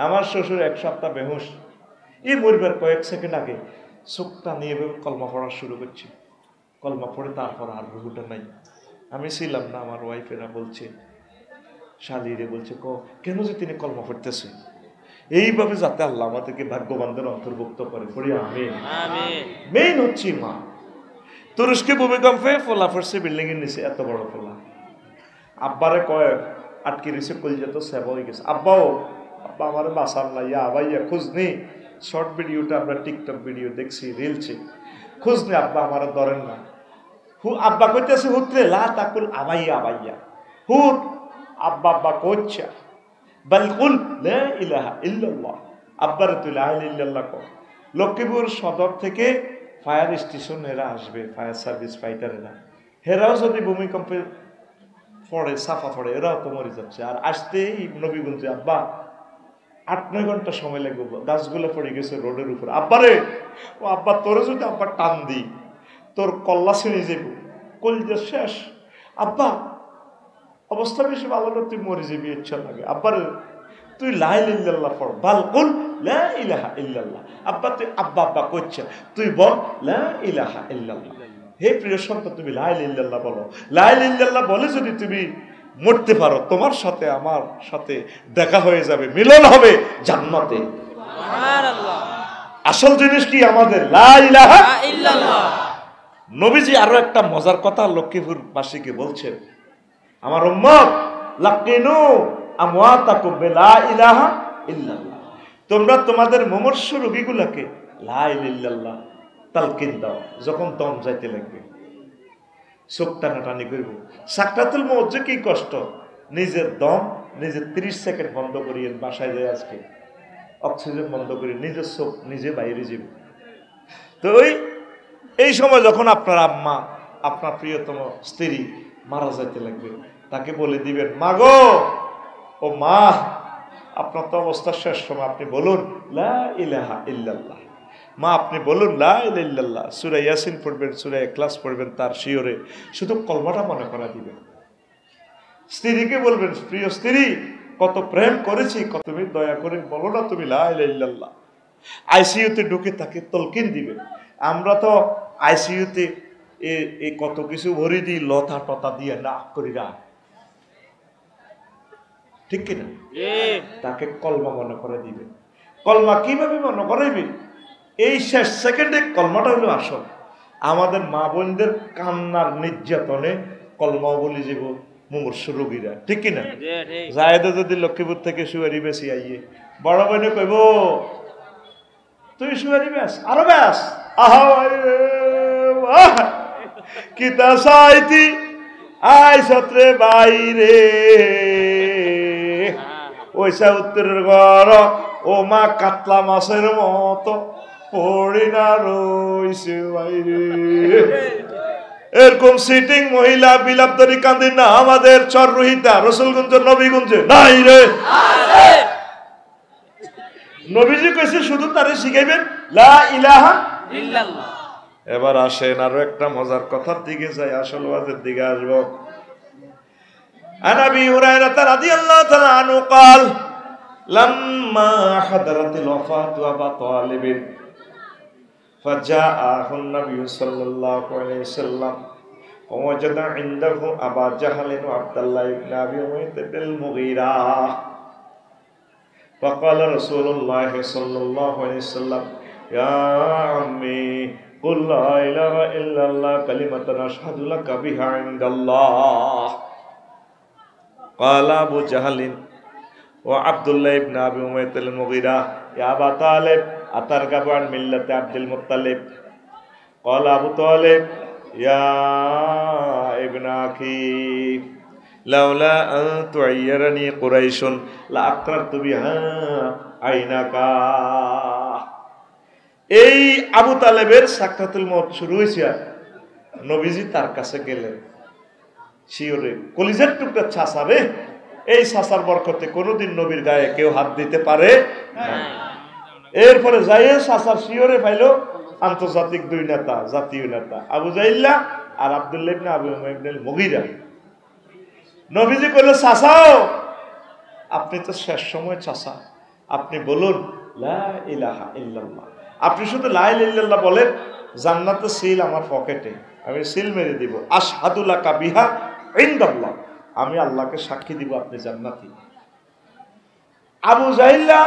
আমার শ্বশুর 1 সপ্তাহ বেহুশ, এই মরবার কয়েক সেকেন্ড আগে চোখটা নিয়ে কলমা পড়া শুরু করছি, কলমা পড়ে তারপর আর রুহুটা নাই। আমি ছিলাম না, আমার ওয়াইফেরা বলছে, শালিরে বলছে কেন যে তিনি কলমা পড়তেছে। এইভাবে যাতে আল্লাহ আমাদেরকে ভাগ্যবানদের অন্তর্ভুক্ত করে, পড়ি আমিন। মেইন হচ্ছে মা। তুরস্কে ভূমিকম্পে ফোলা পড়ছে বিল্ডিং এর নিচে, এত বড় ফোলা। আব্বারে কয় আটকে রয়েছে, কলিজা তো সেবা হয়ে গেছে। আব্বা আমার বাসার না, ইয়া ভাইয়া খোঁজ নেই। শর্ট ভিডিওটা আমরা টিকটক ভিডিও দেখছি, রিলছে, খোঁজ নেই আব্বা আমার ধরেন না। আব্বা কইতেছে হুতরে লা তাকুল আবাইয়া আবাইয়া, হুত আব্বা আব্বা কইছে বাল কুল লা ইলাহা ইল্লাল্লাহ, আব্বারে তুই লা ইলাহা ইল্লাল্লাহ কও। লক্ষ্মীপুর সদর থেকে ফায়ার স্টেশন এরা আসবে, ফায়ার সার্ভিস ফাইটারেরা, হেরাও যদি ভূমিকম্পে পড়ে সাফা পড়ে, এরাও তো মরে যাচ্ছে। আর আসতেই নবীগঞ্জ, আব্বা 8-9 ঘন্টা সময় লাগবে, গাছগুলো পড়ে গেছে রোডের উপর। আব্বারে, ও আব্বা তোরে যদি আব্বা টান দি তোর কল্লা ছিঁড়ে যাবো, কলিজা শেষ। আব্বা অবস্থা বেশি ভালো না, তুই মরে যাবি, ইচ্ছা লাগে। আব্বারে তুই লা ইলাহা ইল্লাল্লাহ পড়, বাল কুল লা ইলাহা ইল্লাল্লাহ। আব্বা তুই আব্বা আব্বা করছে, তুই বল লা ইলাহা ইল্লাল্লাহ। হে প্রিয় সন্তান, তুমি লা ইলাহা ইল্লাল্লাহ বলো। লা ইলাহা ইল্লাল্লাহ বলে যদি তুমি মরতে পারো, তোমার সাথে আমার সাথে দেখা হয়ে যাবে, মিলন হবে জান্নাতে। সুবহানাল্লাহ। আসল জিনিস কি আমাদের? লা ইলাহা ইল্লাল্লাহ। নবীজি আরো একটা মজার কথা লক্ষ্মীপুর বাসীকে বলছেন, আমার উম্মত লাকিনু আমওয়াতাকুম বিলা ইলাহা ইল্লাল্লাহ, তোমরা তোমাদের মুমূর্ষ রোগীগুলোকে লা ইলাহা ইল্লাল্লাহ তালকিন দাও, যখন দম যাইতে লাগবে, চোখ টানাটানি করব। সাকরাতুল মউত যে কি কষ্ট, নিজের দম নিজে 30 সেকেন্ড বন্ধ করিয়ে বাসায় যায়, আজকে অক্সিজেন বন্ধ করি, নিজের চোখ নিজে বাইরে যাবে। তো এই সময় যখন আপনার আম্মা আপনার প্রিয়তম স্ত্রী মারা যাইতে লাগবে, তাকে বলে দিবেন, মা গো, ও মা, আপনার তো অবস্থা শেষ সময়, আপনি বলুন লা ইলাহা ইল্লাল্লাহ। মা আপনি বলুন লা ইলাহা ইল্লাল্লাহ, সূরা ইয়াসিন পড়বেন, সূরা ইখলাস পড়বেন, তার শিওরে শুধু কলমাটা মনে করা দিবেন। স্ত্রীকে বলবেন, প্রিয় স্ত্রী, কত প্রেম করেছি, কত তুমি দয়া করে বলো না তুমি লা ইলাহা ইল্লাল্লাহ। আইসিইউতে ঢুকে তাকে তলকিন দিবেন। আমরা তো আইসিইউতে এই কত কিছু ভরি দিই, লতা টতা দিয়ে না করি না, ঠিক কিনা? তাকে কলমা মনে করে দিবেন। কলমা কিভাবে মনে করাইবে? এই শেষ সেকেন্ডে কলমাটা হলো আসল। আমাদের মা বোনদের কান্নার নির্যাতনে কলমা বলি যাব মুমূর্ষু রোগীরা, ঠিক কিনা? জায়েদে যদি লক্ষ্মীপুর থেকে সুয়ারি বেশি আইয়ে, বড় বোনে কইব, তুই সুয়ারি বেশ, আরো বেশ, আহা কিতা সাইতি আই সত্রে বাইরে ওইসা উত্তরের ঘর, ও মা কাতলা মাছের মতো পড়ি না রইছে বাইরে। এরকম সিটিং মহিলা বিলাপদারি কান্দি না আমাদের চররোহিতা রসুলগঞ্জ নবীগঞ্জে নাই রে। নবীজি কইছে শুধু তারে শিখাইবেন লা ইলাহা ইল্লাল্লাহ। এবার আসেন আরো একটা মজার কথার দিকে যাই, আসল ওয়াজের দিকে আসবো। আনাবি হুরায়রা রাদিয়াল্লাহু তাআলা আনহু قال لما حضرت الوفاة أبا طالب فجاءه النبي صلى الله عليه وسلم ووجد عنده أبا جهل وعبد الله بن أبي أمية المغيرة فقال رسول الله صلى الله عليه وسلم يا عمي قل لا إله إلا الله كلمة أشهد لك بها عند الله قال أبو جهل وعبد الله بن أبي أمية المغيرة يا أبا طالب أترغب عن ملة عبد المطلب قال أبو طالب يا ابن أخي لولا أن تعيرني قريش لأقررت بها عينك। এই আবু তালেবের সাকরাতুল মউত শুরু হয়েছে, নবীজি তার কাছে গেলেন, শিওরে কলিজার টুকরা ছাসাবে, এই ছাসার বরকতে কোনোদিন নবীর গায়ে কেউ হাত দিতে পারে না। এরপরে যাইয়ে ছাসার শিওরে পাইল আন্তর্জাতিক দুই নেতা, জাতীয় নেতা, আবু জাইল্লা আর আব্দুল্লাহ ইবনে আবু উমাইয়া ইবনে মুগীরা। নবীজি কইলো, ছাসাও, আপনি তো শেষ সময় ছাসা, আপনি বলুন লা ইলাহা ইল্লাল্লাহ। আপনি শুধু লা ইলাহা ইল্লাল্লাহ বলেন, জান্নাতের সিল আমার পকেটে, আমি সিল মেরে দিব, আশহাদু লাকা বিহা ইনদাল্লাহ, আমি আল্লাহকে সাক্ষী দিব আপনি জান্নাতি। আবু জাহিল্লা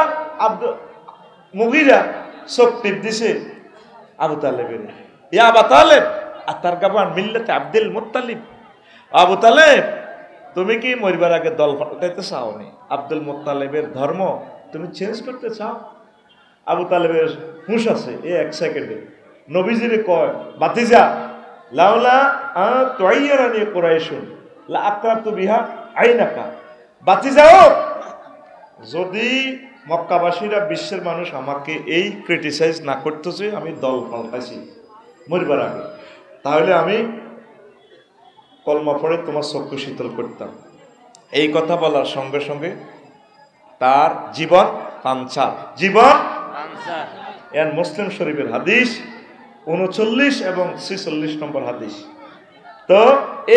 মুগীরা চোখ টিপ দিছে আবু তালেবের, ইয়া আবু তালেব আতারগাবু আন মিল্লাতে আব্দুল মুত্তালিব। আবু তালেব, তুমি কি মরিবার আগে দল পাল্টাইতে চাও নি? আব্দুল মুত্তালিবের ধর্ম তুমি চেঞ্জ করতে চাও? আবু তালেবের হুঁশ আছে, এক সেকেন্ডে নবীজিরে কয়, বাতিজা লাউলা তুআইয়ারানি কুরাইশুন লা আকরাতু বিহা আইনাকা। বাতিজাও, যদি মক্কাবাসীরা, বিশ্বের মানুষ আমাকে এই ক্রিটিসাইজ না করতেছে আমি দল পাল্টাইছি মরিবার আগে, তাহলে আমি কলমা পড়ে তোমার চক্ষু শীতল করতাম। এই কথা বলার সঙ্গে সঙ্গে তার জীবন পাঞ্চার, জীবন পাঞ্চার। মুসলিম শরীফের হাদিস 39 এবং 46 নম্বর হাদিস। তো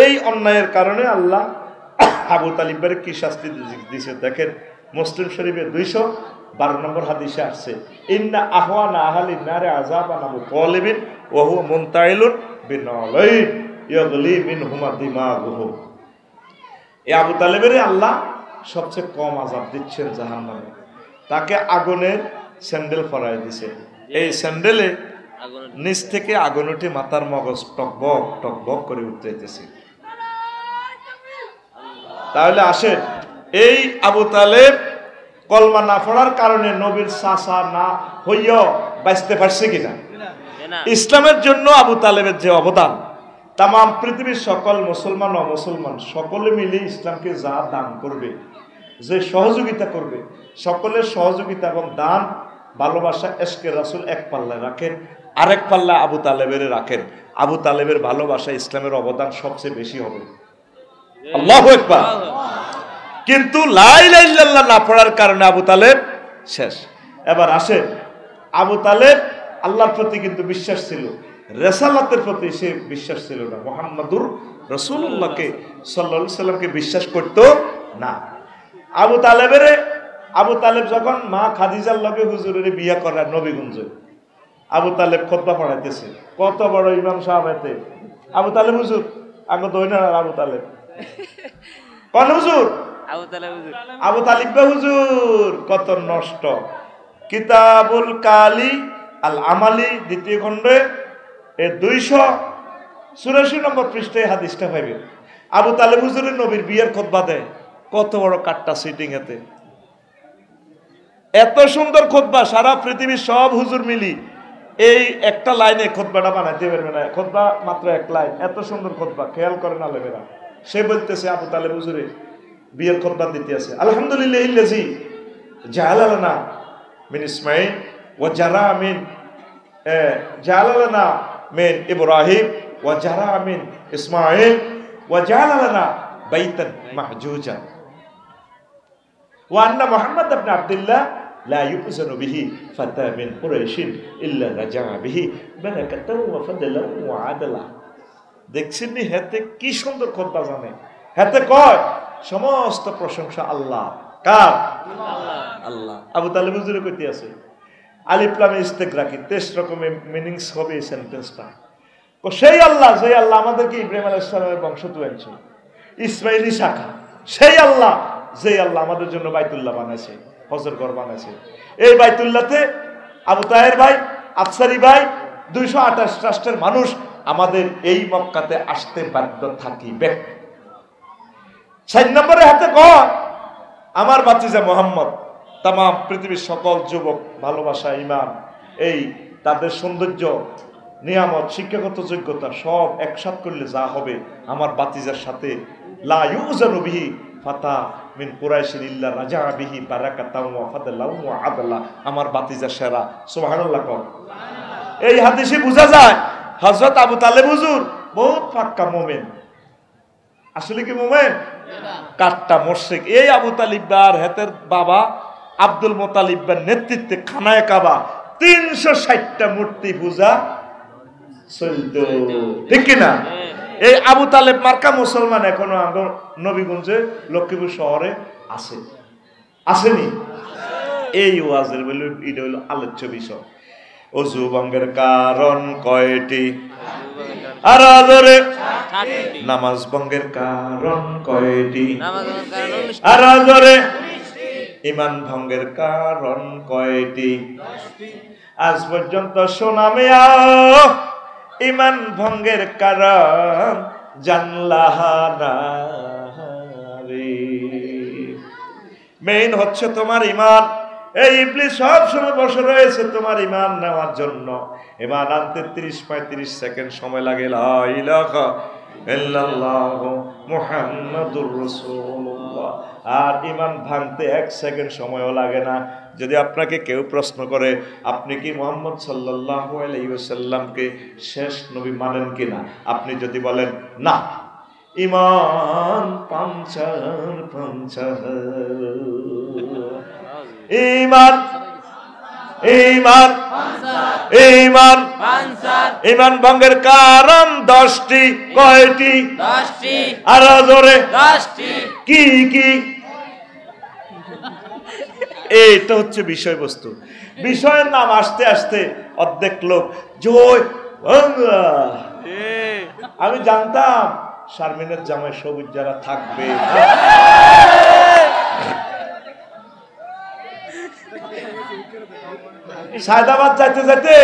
এই অন্যায়ের কারণে আল্লাহ আবু তালিবের কি শাস্তি দিয়েছে দেখেন, মুসলিম শরীফের 212 নম্বর হাদিসে আসছে, ইন্না আহওয়ানা আহলিন নারে আযাবান আবু তালিবিন ওয়া হুয়া মুনতাইলুন বিনালাইন ইয়াগলি মিনহুমা দিমাগুহু। এই আবু তালেবের আল্লাহ সবচেয়ে কম আযাব দিচ্ছেন জাহান্নামে। তাকে আগুনের স্যান্ডেল পরায় দিছে, এই স্যান্ডেলে নিচ থেকে আগুন উঠে মাথার মগজ টকবক টকবক করে উঠতেছে। তাহলে আসেন, এই আবু তালেব কলমা না পড়ার কারণে নবীর চাচা না হইয়া বাঁচতে পারছে কিনা? ইসলামের জন্য আবু তালেবের যে অবদান, তাম পৃথিবীর সকল মুসলমান ও মুসলমান সকলে মিলে ইসলামকে যা দান করবে, যে সহযোগিতা করবে, সকলের সহযোগিতা এবং দান ভালোবাসা এশকে রাসূল এক পাল্লায় রাখেন, আরেক পাল্লায় আবু তালেবের রাখেন। আবু তালেবের ভালোবাসা ইসলামের অবদান সবচেয়ে বেশি হবে। আল্লাহু আকবার। কিন্তু লা ইলাহা ইল্লাল্লাহ না পড়ার কারণে আবু তালেব শেষ। এবার আসেন, আবু তালেব আল্লাহর প্রতি কিন্তু বিশ্বাস ছিল, রেসালাতের প্রতি সে বিশ্বাস ছিল না। মুহাম্মাদুর রাসূলুল্লাহকে সাল্লাল্লাহু আলাইহি সাল্লামকে বিশ্বাস করত না। আবু তালেব যখন মা খাদিজার লগে হুজুরের বিয়া করার নবীগঞ্জে, আবু তালেব খুতবা পড়াইতেছে, কত বড় ইমাম সাহেব এতে আবু তালেব হুজুর, আগে দইনার আবু তালেব কোন হুজুর, আবু তালিব হুজুর কত নষ্ট। কিতাবুল কালি আল আমালি দ্বিতীয় খণ্ডে 284 নম্বর পৃষ্ঠায় হাদিসটা পাইবে। আবু তালেব হুজুরের নবীর বিয়ের খুতবা দেয়, কত বড় কাটটা সিটিং এতে, এত সুন্দর খুতবা, সারা পৃথিবীর সব হুজুর মিলি এই একটা লাইনে খুতবাটা বানাইতে পারবে না। খুতবা মাত্র এক লাইন, এত সুন্দর খুতবা, খেয়াল করে না লেবেরা। সে বলতেছে আবু তালেব হুজুরে বিয়ের খুতবা দিতে আছে, আলহামদুলিল্লাহিল্লাযী জাআলা লানা মিন ইসমাঈল ওয়া জারা মিন জাআলা লানা মিন ইব্রাহিম ওয়া জারা মিন ইসমাঈল ওয়া জাআলা লানা বাইতান মাহজুজা ওয়া আন্না মুহাম্মদ ইবনে আব্দুল্লাহ লা ইউযানু বিহি ফাতা মিন কুরাইশিন ইল্লা রাজা'a বিহি বারাকাতাহু ওয়া ফাদলাহু ওয়া আদলা। দেখছেন নি হেতে কি সুন্দর খুতবা জানে, হেতে কয় সমস্ত প্রশংসা আল্লাহ। কার? আল্লাহ। আবু তালেব হুজুরে কইতে আছে আলিফ লাম ইস্তিগরাকি 23 রকমের মিনিংস হবে এই সেন্টেন্সটা। সেই আল্লাহ, সেই আল্লাহ আমাদেরকে ইব্রাহিম আলাইহিস সালামের বংশ তুলেছে, ইসমাইলি শাখা, সেই আল্লাহ যেই আল্লাহ আমাদের জন্য বাইতুল্লাহ বানাইছে, হজের ঘর বানাইছে। এই বাইতুল্লাহতে আবু তাহের ভাই, আফসারি ভাই, 228 রাষ্ট্রের মানুষ আমাদের এই মক্কাতে আসতে বাধ্য থাকিবে। 4 নম্বরে হাতে কর আমার বাতিজা মোহাম্মদ, তাম পৃথিবীর সকল যুবক ভালোবাসা, ইমান, এই তাদের সৌন্দর্য, নিয়ামত, শিক্ষাগত যোগ্যতা সব একসাথ করলে যা হবে আমার বাতিজার সাথে লা ইউজানু বিহি ফাতা মিন কুরাইশিন ইল্লা রাজা'a বিহি বারাকাতাহু ওয়া ফাদলাহু ওয়া আদলা। আমার বাতিজা সেরা, সুবহানাল্লাহ। এই হাদিসে বোঝা যায় হযরত আবু তালেব হুজুর বহুত পাক্কা মুমিন। আসলে কি মুমিন? কাটটা মুশরিক। এই আবু তালিব আর হেতের বাবা আব্দুল মুত্তালিবের নেতৃত্বে খানায়ে কাবা 360টা মূর্তি পূজা চলতো, ঠিক কি না? এই আবু তালেব মার্কা মুসলমান এখনো নবীগঞ্জে লক্ষ্মীপুর শহরে আছে, আসেনি? এই ওয়াজের বলে এটা হলো আলোচ্য বিষয়। অজু ভঙ্গের কারণ কয়টি? আর আদরে নামাজ ভঙ্গের কারণ কয়টি? আর আদরে ঈমান ভঙ্গের কারণ কয়টি? আজ পর্যন্ত শোনামে ঈমান ভঙ্গের কারণ জানলাহ না রে। মেইন হচ্ছে তোমার ঈমান। এই ইবলিস সব সময় বসে রয়েছে তোমার ঈমান নেওয়ার জন্য। ঈমান আনতে 30-35 সেকেন্ড সময় লাগে, লা ইলাহা ইল্লাল্লাহু মুহাম্মাদুর রাসূলুল্লাহ। আর ঈমান ভাঙতে 1 সেকেন্ড সময়ও লাগে না। যদি আপনাকে কেউ প্রশ্ন করে আপনি কি মুহাম্মদ সাল্লাল্লাহু আলাইহি ওয়াসাল্লামকে শেষ নবী মানেন কিনা, আপনি যদি বলেন না, ঈমান পাঞ্চার ঈমান ঈমান ঈমান ঈমান ভঙ্গের কারণ 10টি। কয়টি? 10টি। আর জোরে 10টি। কি কি? এইটা হচ্ছে বিষয়বস্তু। বিষয়ের নাম আসতে আসতে অর্ধেক লোক জয় বাংলা। আমি জানতাম শারমিনের জামাই সবুজ যারা থাকবে, সায়দাবাদ যাইতে যাইতে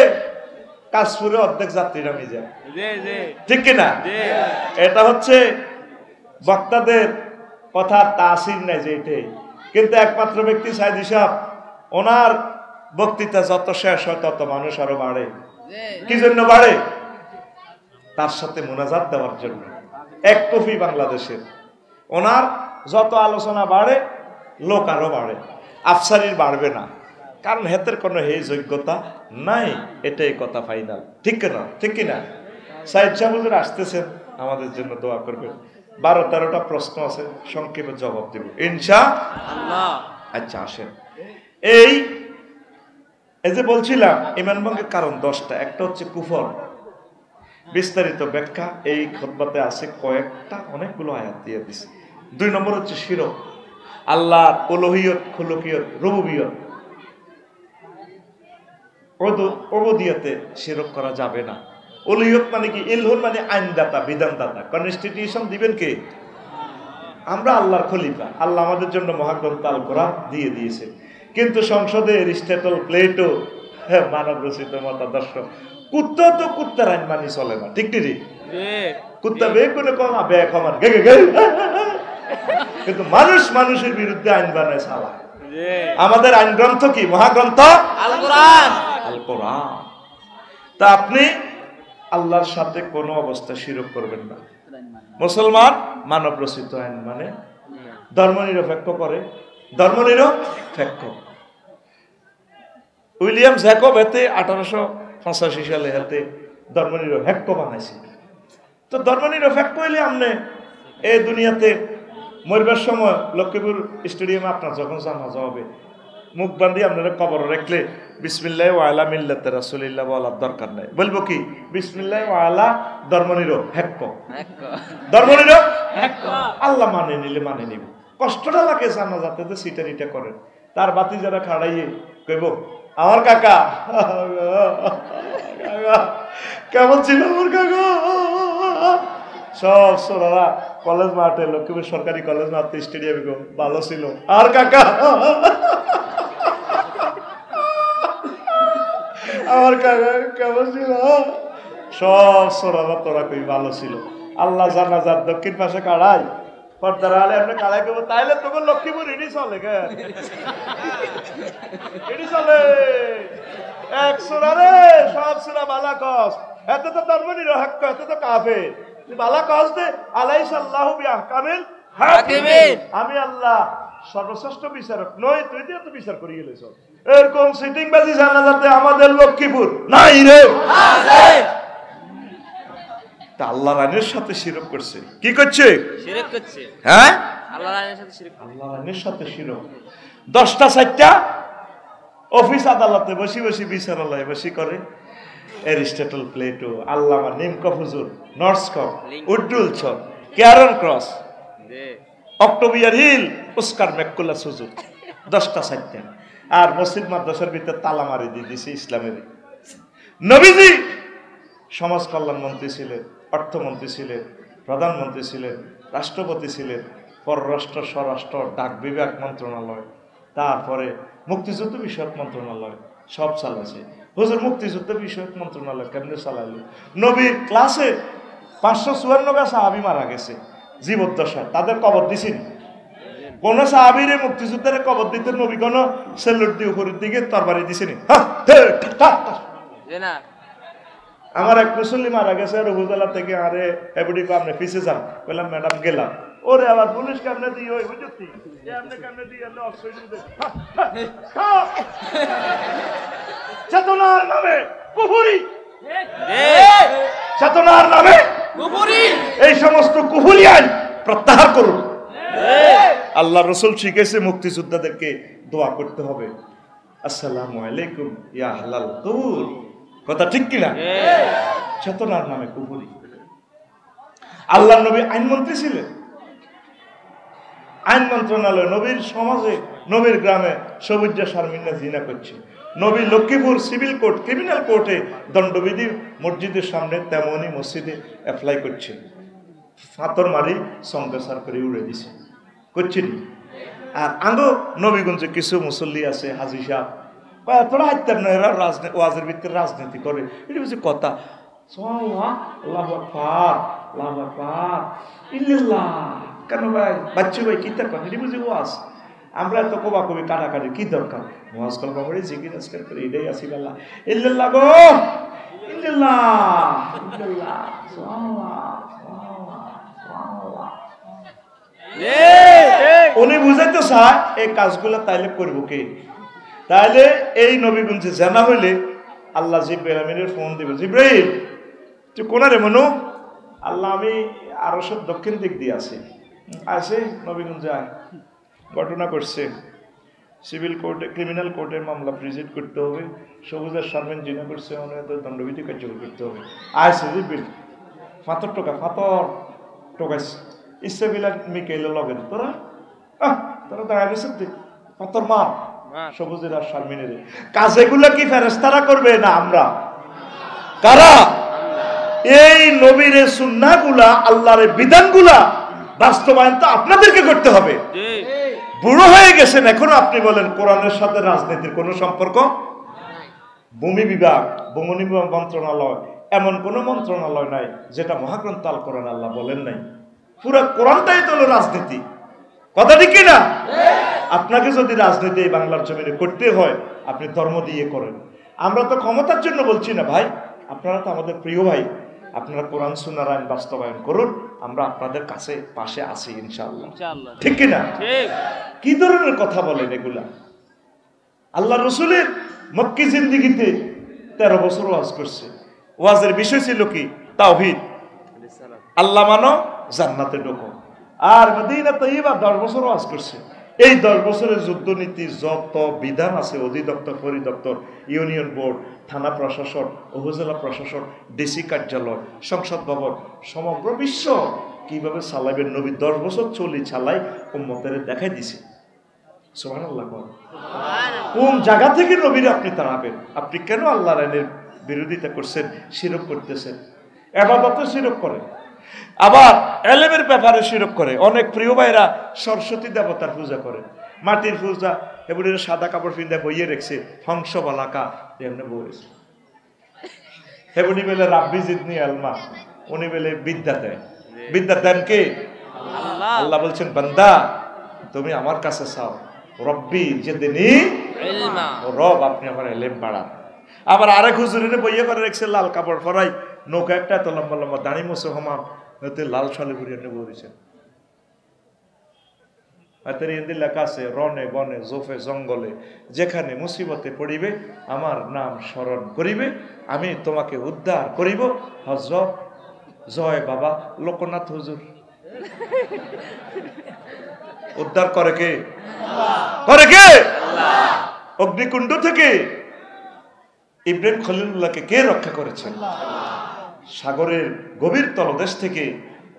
কাশপুরে অর্ধেক যাত্রী নামে যায়, ঠিক কিনা? এটা হচ্ছে বক্তাদের কথা তাসির নাই যে এটাই। কিন্তু একমাত্র ব্যক্তি সাইদি সাহেব, ওনার বক্তৃতা যত শেষ হয় তত মানুষ আরো বাড়ে। কি জন্য বাড়ে? তার সাথে মুনাজাত দেওয়ার জন্য। এক কফি বাংলাদেশের, ওনার যত আলোচনা বাড়ে লোক আরো বাড়ে। আফসারির বাড়বে না, কারণ হেতের কোনো এই যোগ্যতা নাই, এটাই কথা ফাইনাল। ঠিক কিনা? ঠিক কিনা? সাইদ সাহেব হুজুর আসতেছেন, আমাদের জন্য দোয়া করবেন। 12-13টা প্রশ্ন আছে, সংক্ষেপে জবাব দেব ইনশাআল্লাহ। আচ্ছা আসেন। এই যে বলছিলাম ঈমান ভঙ্গের কারণ 10টা। একটা হচ্ছে কুফর, বিস্তারিত ব্যাখ্যা এই খুতবাতে আছে কয়েকটা, অনেকগুলো আয়াত দিয়ে দিছে। 2 নম্বর হচ্ছে শিরক, আল্লাহর উলুহিয়ত, খুলুকিয়ত, রুবুবিয়ত, উবুদিয়তে শিরক করা যাবে না। উলুহিয়ত মানে কি? ইলহুন মানে আইনদাতা, বিধানদাতা। কনস্টিটিউশন দিবেন কে? আমরা আল্লাহর খলিফা। আল্লাহ আমাদের জন্য মহাগ্রন্থ আল কোরআন দিয়ে দিয়েছে, কিন্তু সংসদে এরিস্টটল, প্লেটো, মানব রচিত মতাদর্শ। কুত্তা তো কুত্তার আইন মানি চলে না। ঠিক ঠিক? কুত্তা বে করে কমা বে ক্ষমান গে গে গে, কিন্তু মানুষ মানুষের বিরুদ্ধে আইন বানায় চালায়। আমাদের আইন গ্রন্থ কি? মহাগ্রন্থ আল কোরআন। আল কোরআন। তা আপনি আল্লাহর সাথে কোনো অবস্থা শিরক করবেন না। মুসলমান মানব রচিত আইন মানে, ধর্মনিরপেক্ষ করে, ধর্মনিরপেক্ষ। উইলিয়াম জ্যাকব এতে 1885 সালে হাতে ধর্মনিরপেক্ষ বানাইছে। তো ধর্মনিরপেক্ষ হইলে আপনি এই দুনিয়াতে মরবার সময় লক্ষ্মীপুর স্টেডিয়ামে আপনার যখন জানাজা হবে, মুখ বান্ধি আপনারা কবর রাখলে বিসমিল্লাহ ওয়া আলা মিল্লাতে রাসূলিল্লাহ বলার দরকার নাই। বলবো কি? বিসমিল্লাহ ওয়া আলা ধর্মনিরপেক্ষ। ধর্মনিরপেক্ষ আল্লাহ মানে নিলে মানে নিব। কষ্টটা লাগে জানাজাতে তো সিটারিটা করেন, তার বাতি যারা খাড়াইয়ে কইব আমার কাকা কেমন ছিল আমার কাকা। সব সোনারা কলেজ মাঠে, লক্ষ্মীপুর সরকারি কলেজ মাঠে স্টেডিয়ামে গো ভালো ছিল আর কাকা আমার কাকা কেমন ছিল। সব সোনারা তোরা কই ভালো ছিল। আল্লাহ জানাজার দক্ষিণ পাশে কাড়াই পর্দার আলে আপনি কাড়াই করবো, তাইলে তোমার লক্ষ্মীপুর এটি চলে গে, এটি চলে। এক সোনারে সব সোনা বালা কস, এত তো ধর্মনিরপেক্ষ, এত তো কাফের। বালা কস দে আলাইসাল্লাহু বিআহকামিল হাকিমিন, আমি আল্লাহ সর্বশ্রেষ্ঠ বিচারক নই, তুই দিয়ে তো বিচার করিয়ে গেলেছ। এরকম সিটিং বাজি জানাজাতে আমাদের লক্ষ্মীপুর নাই রে। তা আল্লাহর আইনের সাথে শিরক করছে। কি করছে? শিরক করছে। হ্যাঁ, আল্লাহর আইনের সাথে শিরক, আল্লাহর আইনের সাথে শিরক। 10টা 4টা অফিস আদালতে বসি বসি বিচারালয়ে বসি করে এরিস্টটল, প্লেটো, আল্লামা নিমকফ হুজুর, নর্সকপ, উড্ডুল ছক, ক্যারন ক্রস, অক্টোবিয়ার হিল, ওস্কার ম্যাকুলাস হুজুর। 10টা 4টা। আর মসজিদ মাদ্রাসার ভিতরে তালা মারি দিয়ে দিছে ইসলামের। নবীজি সমাজ কল্যাণ মন্ত্রী ছিলেন, অর্থমন্ত্রী ছিলেন, প্রধানমন্ত্রী ছিলেন, রাষ্ট্রপতি ছিলেন, পররাষ্ট্র, স্বরাষ্ট্র, ডাক বিভাগ মন্ত্রণালয়, তারপরে মুক্তিযুদ্ধ বিষয়ক মন্ত্রণালয়, সব চালাইছে। হুজুর মুক্তিযুদ্ধ বিষয়ক মন্ত্রণালয় কেমনে চালাইল? নবীর ক্লাসে 554 সাহাবী মারা গেছে জীবদ্দশায়, তাদের কবর দিছেন। কোন সাহাবীর মুক্তিযুদ্ধের কবর দিতে নবী কোন সেলুট দিয়ে উপরের দিকে তরবারি দিছেন? আমার এক মুসল্লি মারা গেছে আর উপজেলা থেকে, আরে এবারে আপনি পিছিয়ে যান। বললাম ম্যাডাম গেলাম। ওরে আবার পুলিশ কেমনে দিয়ে ওই বুঝছি আপনি কেমনে দিয়ে চেতনার নামে কুফরি, চেতনার নামে কুফরি, এই সমস্ত কুফরি আইন প্রত্যাহার করুন। আল্লাহ রসুল শিখেছে মুক্তিযোদ্ধাদেরকে দোয়া করতে হবে, আসসালামু আলাইকুম ইয়া আহলাল কবুর। কথা ঠিক কিনা? চেতনার নামে কুফরি। আল্লাহ নবী আইনমন্ত্রী ছিলেন, আইন মন্ত্রণালয়, নবীর সমাজে, নবীর গ্রামে সবুজা শারমিনা জিনা করছে। নবী লক্ষ্মীপুর সিভিল কোর্ট, ক্রিমিনাল কোর্টে দণ্ডবিধি মসজিদের সামনে তেমনই মসজিদে অ্যাপ্লাই করছে। ফাতর মারি সংকেসার করে উড়ে দিছে করছেন। আর আঙ্গো নবীগঞ্জে কিছু মুসল্লি আছে, হাজি সাহেব তোরা হাইতাম না, এরা ওয়াজের ভিতরে রাজনীতি করে, এটা বুঝি কথা। কেন ভাই বাচ্চু ভাই কি তার কথা বুঝি ওয়াজ, আমরা এত কবা কবি কাটাকাটি কি দরকার? ওয়াজ কলকা করে জিকির আজকাল করে এটাই আসি বেলা ইল্লাল্লাহ গো ইল্লাল্লাহ ইল্লাল্লাহ উনি বুঝাইতে চায় এই কাজগুলো তাইলে করবো কে? তাহলে এই নবীগঞ্জে জানা হইলে আল্লাহ জিব্রাইল আমিনের ফোন দিবে, জিব্রাইল তুই কোনারে মনু? আল্লাহ আমি আরো সব দক্ষিণ দিক দিয়ে আছি, আসে নবীগঞ্জে আয়। ঘটনা করছে, সিভিল কোর্টে ক্রিমিনাল কোর্টের মামলা প্রেজেন্ট করতে হবে, সবুজের সারমেন জিনা করছে, অনেক দণ্ডবিধি কার্যকর করতে হবে। আসে জিব্রাইল ফাতর টোকাইছে ইচ্ছা বিলাল মিকাইল লগেন, তোরা তোরা দাঁড়ায় গেছে পাথর মার সবুজের আর শারমিনের। কাজেগুলো কি ফেরেশতারা করবে না আমরা? কারা? এই নবীর সুন্নাহগুলা, আল্লাহর বিধানগুলা বাস্তবায়ন তো আপনাদেরকে করতে হবে। বুড়ো হয়ে গেছেন এখনো আপনি বলেন কোরআনের সাথে রাজনীতির কোনো সম্পর্ক? ভূমি বিভাগ, ভূমি মন্ত্রণালয়, এমন কোন মন্ত্রণালয় নাই যেটা মহাগ্রন্থ আল কোরআন আল্লাহ বলেন নাই। পুরো কোরআনটাই তো হলো রাজনীতি, কথা ঠিক কিনা? আপনাকে যদি রাজনীতি এই বাংলার জমিনে করতে হয় আপনি ধর্ম দিয়ে করেন। আমরা তো ক্ষমতার জন্য বলছি না ভাই, আপনারা তো আমাদের প্রিয় ভাই, আপনারা কোরআন সুন্নাহর আইন বাস্তবায়ন করুন, আমরা আপনাদের কাছে পাশে আছি ইনশাআল্লাহ, ঠিক কিনা? কি ধরনের কথা বলেন এগুলা? আল্লাহ রসুলের মক্কি জিন্দেগিতে 13 বছর ওয়াজ করছে। ওয়াজের বিষয় ছিল কি? তাওহীদ, আল্লাহ মানো, জান্নাতে ঢোকো। আর মদিনা তয়্যিবা 10 বছর ওয়াজ করছে। এই 10 বছরের যুদ্ধনীতি যত বিধান আছে, অধিদপ্তর, পরিদপ্তর, ইউনিয়ন বোর্ড, থানা প্রশাসন, উপজেলা প্রশাসন, ডিসি কার্যালয়, সংসদ ভবন, সমগ্র বিশ্ব কিভাবে চালাবেন নবী 10 বছর চলি চালাই উম্মতের দেখাই দিছে। সুবহানাল্লাহ। কোন জায়গা থেকে নবীর আপনি তাড়াবেন? আপনি কেন আল্লাহর আইনের বিরোধিতা করছেন, শিরক করতেছেন? ইবাদতে শিরক করে, আবার এলেমের ব্যাপারে শিরক করে। অনেক প্রিয় ভাইরা সরস্বতী দেবতার পূজা করে, মাটির পূজা, এগুলি সাদা কাপড় পিন্ধে বইয়ে রেখেছে, হংস বালাকা এমনি বইছে। হেবুনি বেলে রাব্বি জিদনি আলমা, উনি বেলে বিদ্যা দেয়। বিদ্যা দেন কে? আল্লাহ বলছেন বান্দা তুমি আমার কাছে চাও, রব্বি জিদনি ইলমা, রব আপনি আমার ইলম বাড়ান। আবার আরেক হুজুরের বইয়ে করে রেখেছে লাল কাপড় পরাই, নৌকা একটা এত লম্বা লম্বা দাঁড়ি মোছে হমাম, লাল শালে ঘুরিয়ে নেবো বলেছেন। লেখা আছে রনে বনে জোফে জঙ্গলে যেখানে মুসিবতে পড়িবে আমার নাম স্মরণ করিবে, আমি তোমাকে উদ্ধার করিব। হযরত জয় বাবা লোকনাথ হুজুর। উদ্ধার করে কে? করে কে? অগ্নিকুণ্ড থেকে ইব্রাহিম খলিলুল্লাহকে কে রক্ষা করেছেন? সাগরের গভীর তলদেশ থেকে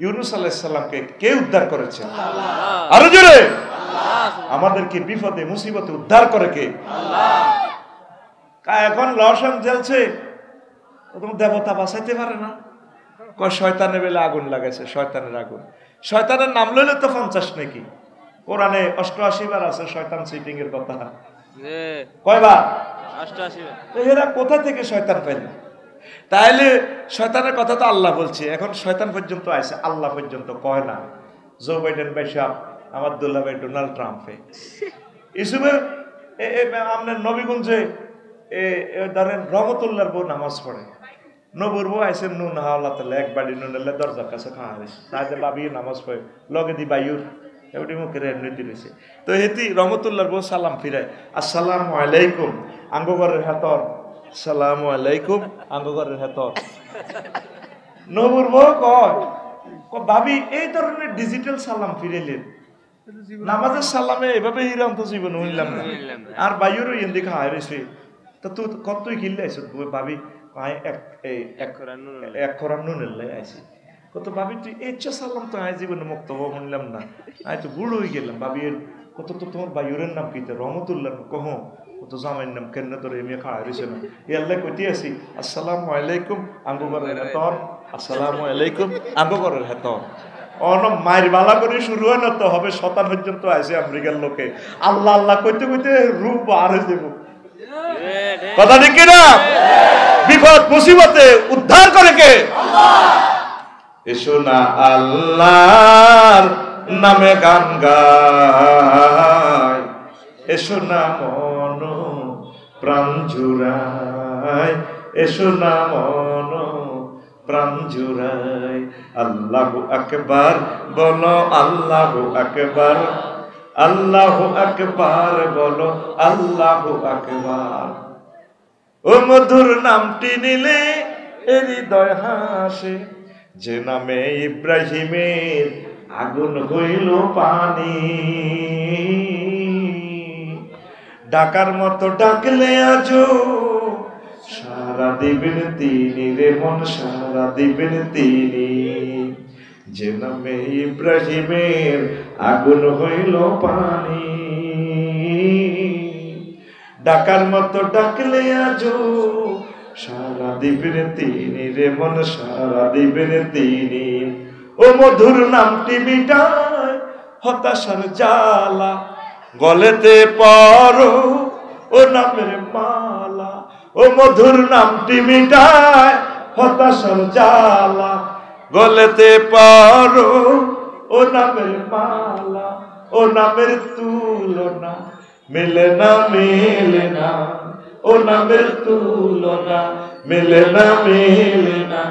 ইউনূস আলাইহিস সালামকে কে উদ্ধার করেছেন? আরো জোরে। আমাদেরকে বিপদে মুসিবতে উদ্ধার করে কে? এখন লশন জ্বলছে, দেবতা বাঁচাইতে পারে না, শয়তানের বেলা আগুন লাগাইছে, শয়তানের আগুন। শয়তানের নাম লইলে তো 50 নাকি? কোরআনে 88 বার আছে শয়তান সিটিং এর কথা। কয়বার? 88 বার। এরা কোথা থেকে শয়তান পাইল? তাইলে শয়তানের কথা তো আল্লাহ বলছে, এখন শয়তান পর্যন্ত আছে, আল্লাহ পর্যন্ত কয় না। জো বাইডেন ভাই সাহেব, আব্দুল্লাহ ভাই, ডোনাল্ড ট্রাম্পে, ইসুফের আপনার নবীগঞ্জে ধরেন রহমতুল্লাহর বউ নামাজ পড়ে, নবুর বউ আইসেন নুন হাওলা তাহলে এক বাড়ি নুন এলে দরজার কাছে খাওয়া হয়েছে, তাহলে বাবি নামাজ পড়ে লগে দি বায়ুর এমনি মুখের এমনি দিয়েছে। তো হেতি রহমতুল্লাহর বউ সালাম ফিরায়, আসসালামু আলাইকুম আঙ্গঘরের হাতর, সালামু আলাইকুম আঙ্গঘরের হাতর। নবুর বউ কয় ভাবি এই ধরনের ডিজিটাল সালাম ফিরাইলেন, নামাজের সালামে এভাবে হিরাম তো জীবন হইলাম না। আর বায়ুরও এমনি খাওয়া হয়েছে, তা তুই কতই কিনলে আইস ভাবি এক খরান নুনের লাই আইসি, কত ভাবি তুই ইচ্ছা সালাম তো আয় জীবনে মুক্ত হবো শুনলাম না, আয় তো বুড়ো হয়ে গেলাম। ভাবি এর কত তো তোমার বায়ুরের নাম কিতে রহমতুল্লাহ কহ, কত জামাইয়ের নাম কেন তোর এমনি খাওয়া হয়েছে না, ইয়াল্লাই কইতে আসি আসসালামু আলাইকুম আঙ্গঘরের হেতর, আসসালামু আলাইকুম আঙ্গঘরের হেতর। মায়ের বালা করে শুরু হয় না তো হবে শতান পর্যন্ত আছে আমেরিকার লোকে, আল্লাহ আল্লাহ কইতে কইতে রূপ আর হয়ে যাব। কথা ঠিক না? বিপদ মুসিবতে উদ্ধার করে কে? এসো না আল্লাহর নামে গান গায়, এসো না মন প্রাণ জুড়ায়, এসো না মন প্রাণ জুড়ায়। আল্লাহু আকবার বলো, আল্লাহু আকবার, আল্লাহু আকবার বলো আল্লাহু আকবার। ও মধুর নামটি নিলে হৃদয় হাসে, যে নামে ইব্রাহিমের আগুন হইল পানি। ডাকার মতো ডাকলে আজো সারা দিবেন তিনি রে মন, সারা দিবেন তিনি। যে নামে ইব্রাহিমের আগুন হইল পানি। ডাকার মতো ডাকলে আজো সারা দিবেন তিনি রে মন, সারা দিবেন তিনি। ও মধুর নামটি মিটায় হতাশার জ্বালা, গলেতে পরো ও নামের মালা। ও মধুর নামটি মিটায় হতাশার জ্বালা, গলেতে পরো ও নামের মালা। ও নামের তুলনা মেলে না, মেলে না। ও নামের তুলনা মেলে না, মেলে না।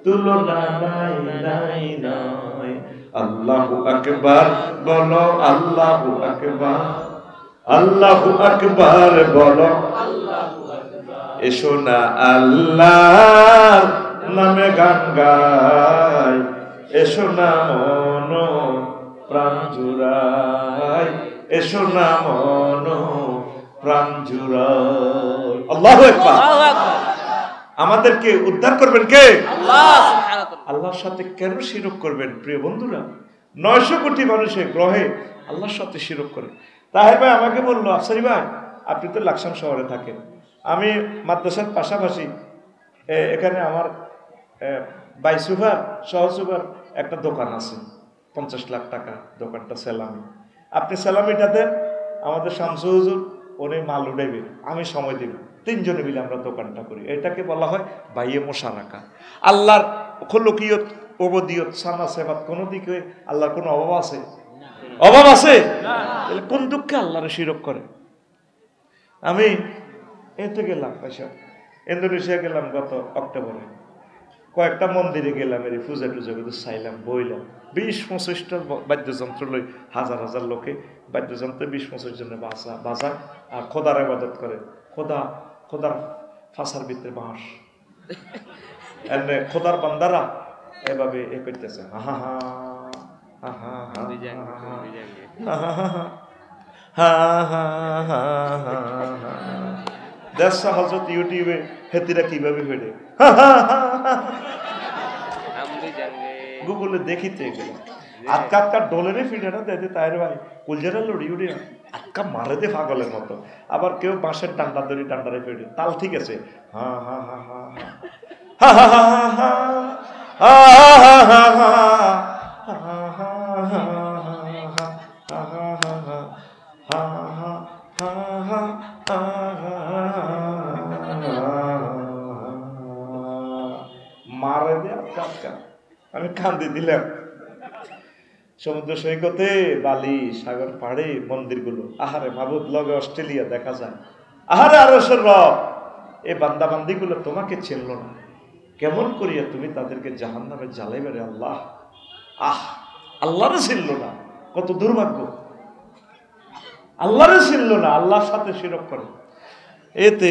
তুলনা নাই, নাই, নাই। আল্লাহু আকবার বলো আল্লাহু আকবার, আল্লাহু আকবার বলো। এসো না আল্লাহর নামে গান গাই, এসো না মন প্রাণ জুড়াই, এসো না মন প্রাণ জুড়াই। আল্লাহু আকবার। আমাদেরকে উদ্ধার করবেন কে? আল্লাহ। আল্লাহর সাথে কেন শিরক করবেন প্রিয় বন্ধুরা? 900 কোটি মানুষের গ্রহে আল্লাহর সাথে শিরক করে। তাহের ভাই আমাকে বললো, আফসারি ভাই আপনি তো লাকসাম শহরে থাকেন, আমি মাদ্রাসার পাশাপাশি এখানে আমার বাইসুভার সহসুভার একটা দোকান আছে, 50 লাখ টাকা দোকানটা সেলামি। আপনি সেলামিটা দেন, আমাদের শামসু হুজুর উনি মাল উঠাইবে, আমি সময় দিব, 3 জনে মিলে আমরা দোকানটা করি। এটাকে বলা হয় বাইয়ে মোশারাকা। আল্লাহর খলুকিয়ত, ওবদিয়ত, সানা সেবাত কোন দিকে আল্লাহর কোনো অভাব আছে? অভাব আছে? তাহলে কোন দুঃখে আল্লাহরে শিরক করে? আমি এতে গেলাম পয়সা, ইন্দোনেশিয়া গেলাম গত অক্টোবরে, কয়েকটা মন্দিরে গেলাম, এর পূজা টুজা করে চাইলাম, বইলাম। 20-25টা বাদ্যযন্ত্র লই, হাজার হাজার লোকে বাদ্যযন্ত্রে 20-25 জনের বাজায় আর খোদার ইবাদত করে। খোদার ফাঁসার ভিতরে বাঁশ, এনে খোদার বান্দারা এভাবে এ করতেছে, হা হা হা হা হা হা হা হা। দেড়শা হজরত ইউটিউবে হেতিরা কিভাবে ফেটে গুগলে দেখিতে গেল আটকা আটকা ডোলেরে ফিরে না দেয় তাই ভাই কুলজারা লড়ি উড়ি আটকা মারে দে পাগলের মতো। আবার কেউ বাঁশের ডান্ডা ধরি ডান্ডারে ফেটে, তাল ঠিক আছে, হা হা হা হা হা হা হা হা মারে দে আটকা আটকা। আমি কান্দি দিলাম। সমুদ্র সৈকতে, বালি, সাগর পাড়ে মন্দিরগুলো, আহারে মাবুদ লগে অস্ট্রেলিয়া দেখা যায়, আহারে আরশের রব, এই বান্দা বান্দিগুলো তোমাকে চিনল না, কেমন করিয়া তুমি তাদেরকে জাহান্নামে জ্বালাইবে রে আল্লাহ। আল্লাহরে চিনল না, কত দুর্ভাগ্য। আল্লাহরে চিনল না, আল্লাহর সাথে শিরক করে। এতে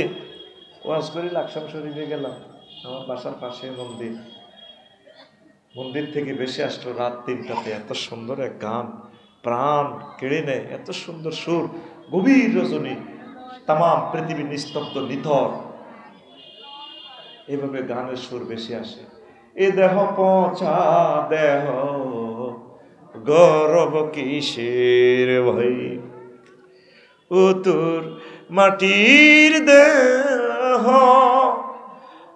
ওয়াজ করি, লাকসাম শরীফে গেলাম, আমার বাসার পাশে মন্দির থেকে বেশি আসলো রাত 3টাতে। এত সুন্দর এক গান, প্রাণ কেড়ে নেয়, এত সুন্দর সুর, গভীর রজনী, তাম পৃথিবী নিস্তব্ধ নিথর, এভাবে গানের সুর বেশি আসে। এ দেহ পচা দেহ গৌরব কিসের ভাই, ও তোর মাটির দেহ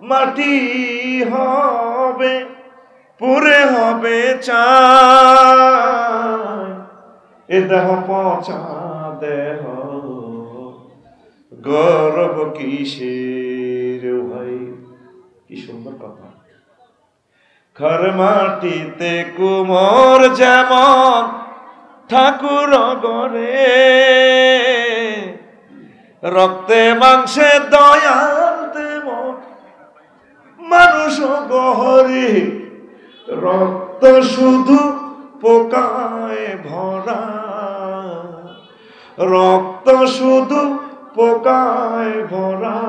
মাটি হবে, পুরে হবে চাই। এ দেহ পচা দেহ গৌরব কিসের ভাই। কি সুন্দর কথা। ঘর মাটিতে কুমোর যেমন ঠাকুর গড়ে, রক্তে মাংসে দয়াল তেমন মানুষ গহরে, রক্ত শুধু পোকায় ভরা, রক্ত শুধু পোকায় ভরা,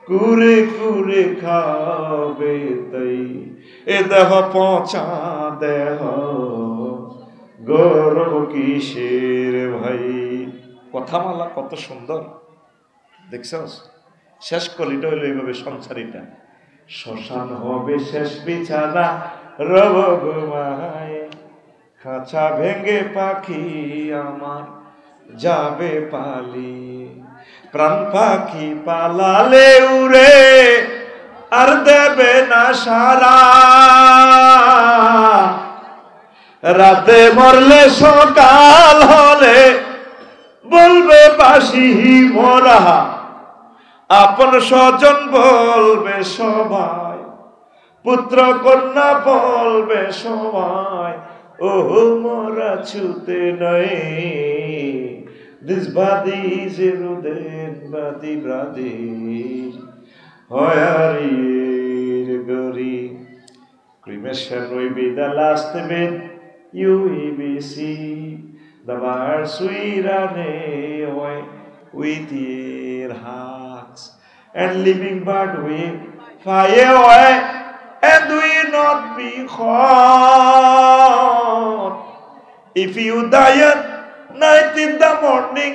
কুরে কুরে খাবে তাই, এ দেহ পচা দেহ, গর্ব কিসের ভাই। কথামালা কত সুন্দর দেখছস। শেষ কলিটা হইলো এইভাবে সংসারীটা, শ্মশান হবে শেষ বিছানা, রব ঘুমায়, খাঁচা ভেঙে পাখি আমার যাবে পালি, প্রাণ পাখি পালালে উড়ে আর দেবে না সারা, রাতে মরলে সকাল হলে বলবে বাসি মরা, আপন স্বজন বলবে সবাই, পুত্র কন্যা বলবে সবাই, ও মোরা ছুতে নয়, this body is a dead body brother, hoyarir gori, cremation will be the last bit you will be see, the birds will run away with their hearts, and living bird will fly away and will not be caught. If you die at night in the morning,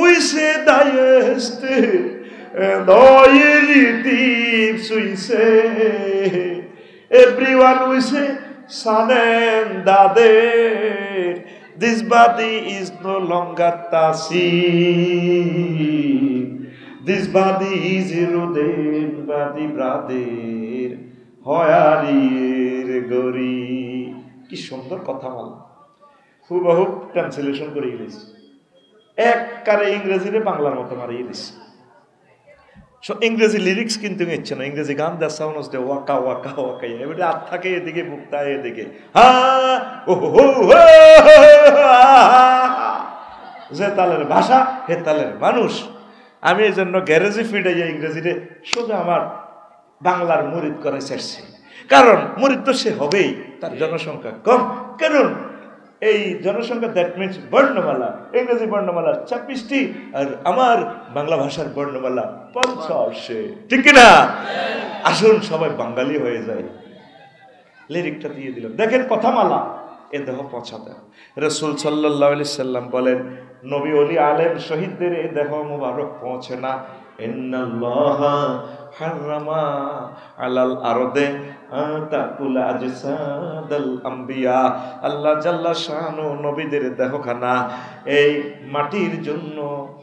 we say diest, and all relatives we say, everyone we say son and daughter, this body is no longer tasi, this body is eroded body brother, hoyarir gori। কি সুন্দর কথা বল, হুবহু translation করে গেছে, এক কারে ইংরেজিরে বাংলার মতো মারিয়ে দিচ্ছে। ইংরেজি লিরিক্স কিন্তু ইচ্ছে না, ইংরেজি গান দেওয়া সাউন্ড দে ওয়াকা ওয়াকা ওয়াকা, এবারে হাত থাকে এদিকে মুক্তা এদিকে, যে তালের ভাষা হে তালের মানুষ। আমি এই জন্য গ্যারেজে ফিরে যাই ইংরেজিরে, শুধু আমার বাংলার মুরিদ করে চাইছি, কারণ মুরিদ তো সে হবেই, তার জনসংখ্যা কম, কারণ এই জনসংখ্যা দ্যাট মিনস বর্ণমালা, ইংরেজি বর্ণমালা 26টি আর আমার বাংলা ভাষার বর্ণমালা 50, ঠিক কিনা? আসুন সবাই বাঙালি হয়ে যায়। লিরিকটা দিয়ে দিলাম, দেখেন কথামালা, এ দেহ পচা দেহ। রাসূল সাল্লাল্লাহু আলাইহি সাল্লাম বলেন, নবী ওলি আলেম শহীদদের এই দেহ মুবারক পৌঁছে না। ইন্নাল্লাহা হারামা আলাল আরদে তাকুল আজসাদাল আম্বিয়া, আল্লাহ জাল্লা শানু নবীদের দেহখানা এই মাটির জন্য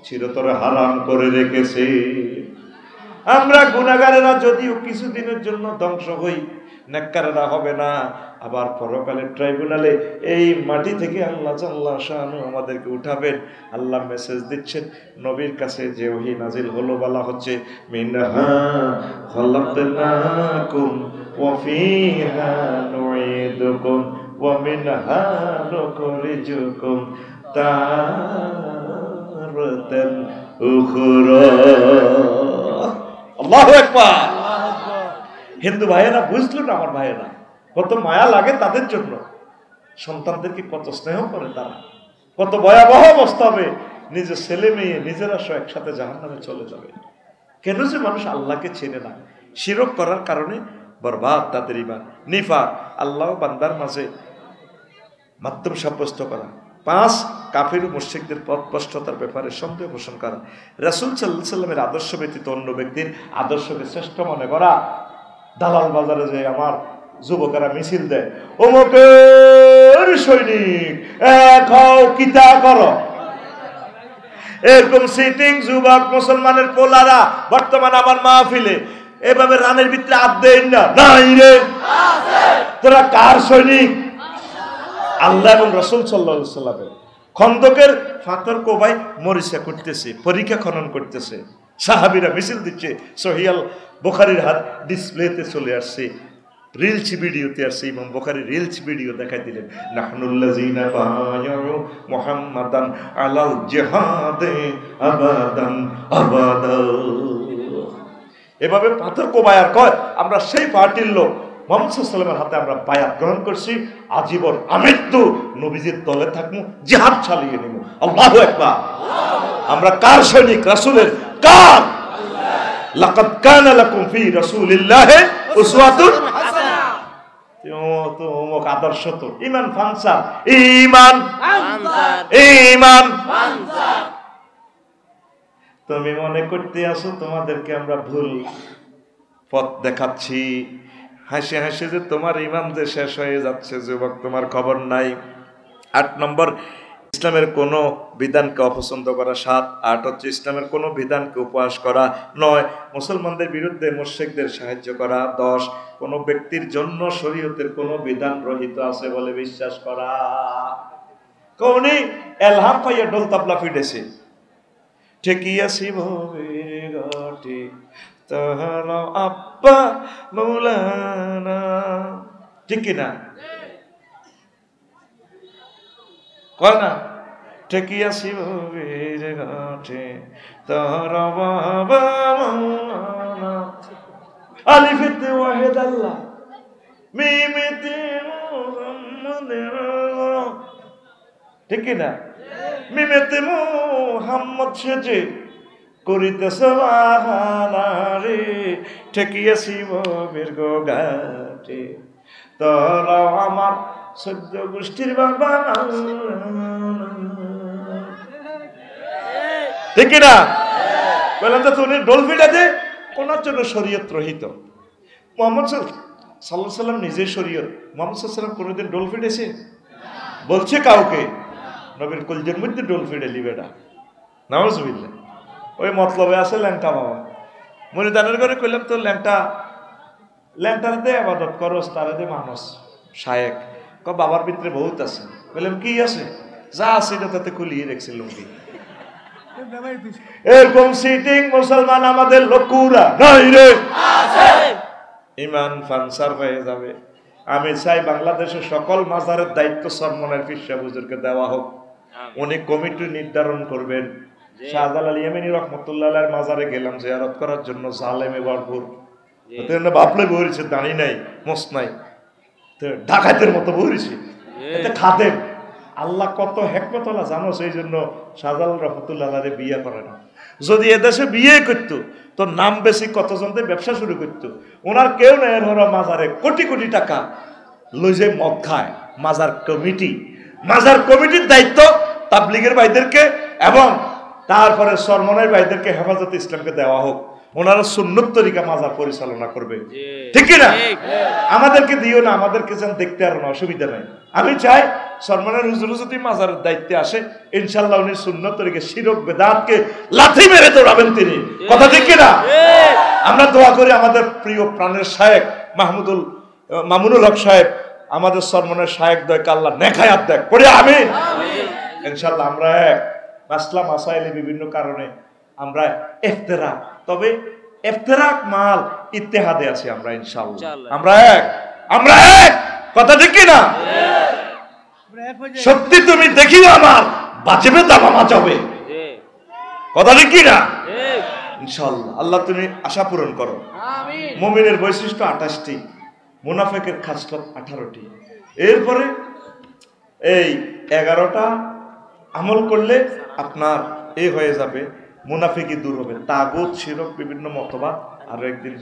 চিরতরে হারাম করে রেখেছে। আমরা গুনাহগারেরা যদিও কিছুদিনের জন্য ধ্বংস হই, নেককারেরা হবে না। আবার পরকালের ট্রাইব্যুনালে এই মাটি থেকে আল্লাহ জাল্লা শানু আমাদেরকে উঠাবেন। আল্লাহ মেসেজ দিচ্ছেন, নবীর কাছে যে ওহী নাজিল হলো বলা হচ্ছে, মিনহা খালাকনাকুম ওয়া ফিহা নুঈদুকুম ওয়া মিনহা নুখরিজুকুম তারাতান উখরা। আল্লাহু আকবার। হিন্দু ভাইয়েরা বুঝলো না, আমার ভাইয়েরা কত মায়া লাগে তাদের জন্য, সন্তানদেরকে কত স্নেহ করে তারা, কত ভয়াবহ অবস্থা হবে, নিজের ছেলে মেয়ে নিজেরা সব একসাথে জাহান্নামে চলে যাবে। কেন যে মানুষ আল্লাহকে চেনে না, শিরক করার কারণে বরবাদ তাদের ঈমান। নিফাক, আল্লাহ বান্দার মাঝে মাধ্যম সাব্যস্ত করা। 5, কাফির ও মুশরিকদের পথভ্রষ্টতার ব্যাপারে সন্দেহ পোষণ করা। রাসূল সাল্লাল্লাহু আলাইহি সাল্লামের আদর্শ ব্যতীত অন্য ব্যক্তির আদর্শকে শ্রেষ্ঠ মনে করা। দালাল বাজারে যে আমার যুবকেরা মিছিল দেয়, অমুকের সৈনিক এক হও কিতা করো, এরকম সিটিং যুবক মুসলমানের পোলারা বর্তমান আমার মাহফিলে এভাবে রানের ভিতরে হাত দেন না, নাই রে তোরা কার সৈনিক? আল্লাহ এবং রাসূল সাল্লাল্লাহু আলাইহি সাল্লামের। খন্দকের ফাতর কোবাই মরিচা করতেছে, পরীক্ষা খনন করতেছে, সাহাবীরা মিছিল দিচ্ছে, সহিহ বুখারীর হাত ডিসপ্লেতে চলে আসছে, রিলস ভিডিওতে আসছে, ইমাম বুখারী রিলস ভিডিও দেখাই দিলেন, নাহনুল্লাযিনা বায়াউ মুহাম্মাদান আলাল জিহাদে আবাদান আবাদা। এভাবে পাথর কোবায়ার কয় আমরা সেই পার্টির লোক মুহাম্মদ সাল্লাল্লাহু আলাইহি ওয়াসাল্লামের হাতে আমরা বায়াত গ্রহণ করছি, আজীবন আমৃত্যু নবীজির দলে থাকবো, জিহাদ চালিয়ে নেব। আল্লাহু আকবার। আমরা কার সৈনিক? রাসূলের। কার? লাকাদ কানা লাকুম ফি রাসূলিল্লাহি উসওয়াতুন হাসানাহ। তোমাক আদর্শ তো ঈমান ফানসার, ঈমান ফানসার, ঈমান ফানসার। তুমি মনে করতে আসো তোমাদেরকে আমরা ভুল পথ দেখাচ্ছি, হাসি হাসি যে তোমার ঈমান যে শেষ হয়ে যাচ্ছে যুবক, তোমার খবর নাই। 8 নম্বর, ইসলামের কোনো বিধানকে অপছন্দ করা। 7, 8 হচ্ছে ইসলামের কোনো বিধানকে উপহাস করা। 9, মুসলমানদের বিরুদ্ধে মুশরিকদের সাহায্য করা। 10, কোনো ব্যক্তির জন্য শরীয়তের কোনো বিধান রহিত আছে বলে বিশ্বাস করা। কোনি এলহাম পাইয়া ঢোল তাবলা ফিটেছে, ঠেকিয়াছি ভবের ঘাটে তাহার আব্বা মৌলানা, ঠিক কিনা? কয় না? ঠেকিয়াছি ভবের ঘাটে তাহার বাবা মৌলানা, আলিফেতে ওয়াহিদ আল্লাহ, মিমেতে মুহাম্মাদের, ঠিক কিনা? মিমেতে মুহাম্মদ সেজে করিতেছে বাহানা রে, ঠেকিয়াছি ভবের ঘাটে তোরা আমার 14 গোষ্ঠীর বাবা, ঠিক কিনা? বললাম তো তুমি ডলফিটা যে কোনার জন্য শরীয়ত রহিত। মুহাম্মদ সাল্লাল্লাহু আলাইহি ওয়াসাল্লাম নিজে শরীয়ত। মুহাম্মদ সাল্লাল্লাহু আলাইহি ওয়াসাল্লাম কোনোদিন ডোল ফিটেছে? বলছে কাউকে? নবীর কলজের মধ্যে ডোল ফিটে লিবেটা, নাউজুবিল্লাহ। ওই মতলবে আছে ল্যাংটা বাবা। মুরিদানের ঘরে কইলাম তো ল্যাংটার দে ইবাদত করস, তারে দে মানুষ শায়েক। বাবার ভিতরে বহুত আছে। বললাম কি আছে? যা আছে তাতে খুলিয়ে রেখেছিল লুঙ্গি। এরকম সিটিং মুসলমান আমাদের লকুরা নাই রে, ঈমান ফানসার হয়ে যাবে। আমি চাই বাংলাদেশের সকল মাজারের দায়িত্ব সরমনের পীর সাহেব হুজুরকে দেওয়া হোক। উনি কমিটি নির্ধারণ করবেন। শাহজালাল ইয়েমেনি রাহমাতুল্লাহ আলাইহির মাজারে গেলাম জিয়ারত করার জন্য, জালেমে ভরপুর। ওতে বাপলে বইছে, দাঁড়ি নাই, মোস নাই, ডাকাতের মতো বইছে। এতে খাদেম। আল্লাহ কত হেকমতওয়ালা জানো, সেই জন্য শাহজালাল রাহমাতুল্লাহ আলাইহি বিয়ে করে না। যদি এদেশে বিয়ে করতো তো নাম বেশি কতজনদের ব্যবসা শুরু করতো। ওনার কেউ নেই, ওরা মাজারে কোটি কোটি টাকা লই যে মদ খায়। মাজার কমিটির দায়িত্ব তাবলীগের ভাইদেরকে এবং তারপরে সরমনের ভাইদেরকে হেফাজতে ইসলামকে দেওয়া হোক। ওনারা সুন্নত তরিকা মাজার পরিচালনা করবে, ঠিক কিনা? আমাদেরকে দিও না, আমাদেরকে যেন দেখতে আর না, অসুবিধা নাই। আমি চাই সরমনের হুজুর যদি মাজারের দায়িত্বে আসে, ইনশাআল্লাহ উনি সুন্নত তরিকা শিরক বেদাতকে লাথি মেরে দৌড়াবেন তিনি, কথা ঠিক কিনা? আমরা দোয়া করি আমাদের প্রিয় প্রাণের শায়েখ মামুনুল হক সাহেব, আমাদের সরমনের শায়েখ দয়কে আল্লাহ নেখায়াত দেখ, পড়ে আমিন। ইনশাআল্লাহ আমরা এক মাসলা মাসাইলে বিভিন্ন কারণে আমরা ইফতিরাক, তবে ইফতিরাক মাল ইত্তেহাদে আছি আমরা ইনশাআল্লাহ। আমরা এক, কথা ঠিক কি না? সত্যি তুমি দেখিও আমার বাঁচবে দাবা বাঁচাবে, কথা ঠিক কি না? ইনশাআল্লাহ। আল্লাহ তুমি আশা পূরণ করো। আমিন। মুমিনের বৈশিষ্ট্য 28টি, মুনাফিকের খাসলত 18টি। এরপরে এই 11টা আমল করলে আপনার এই হয়ে যাবে, মুনাফিকি দূর হবে, তাগুত শিরক বিভিন্ন মতবাদ আরো একদিন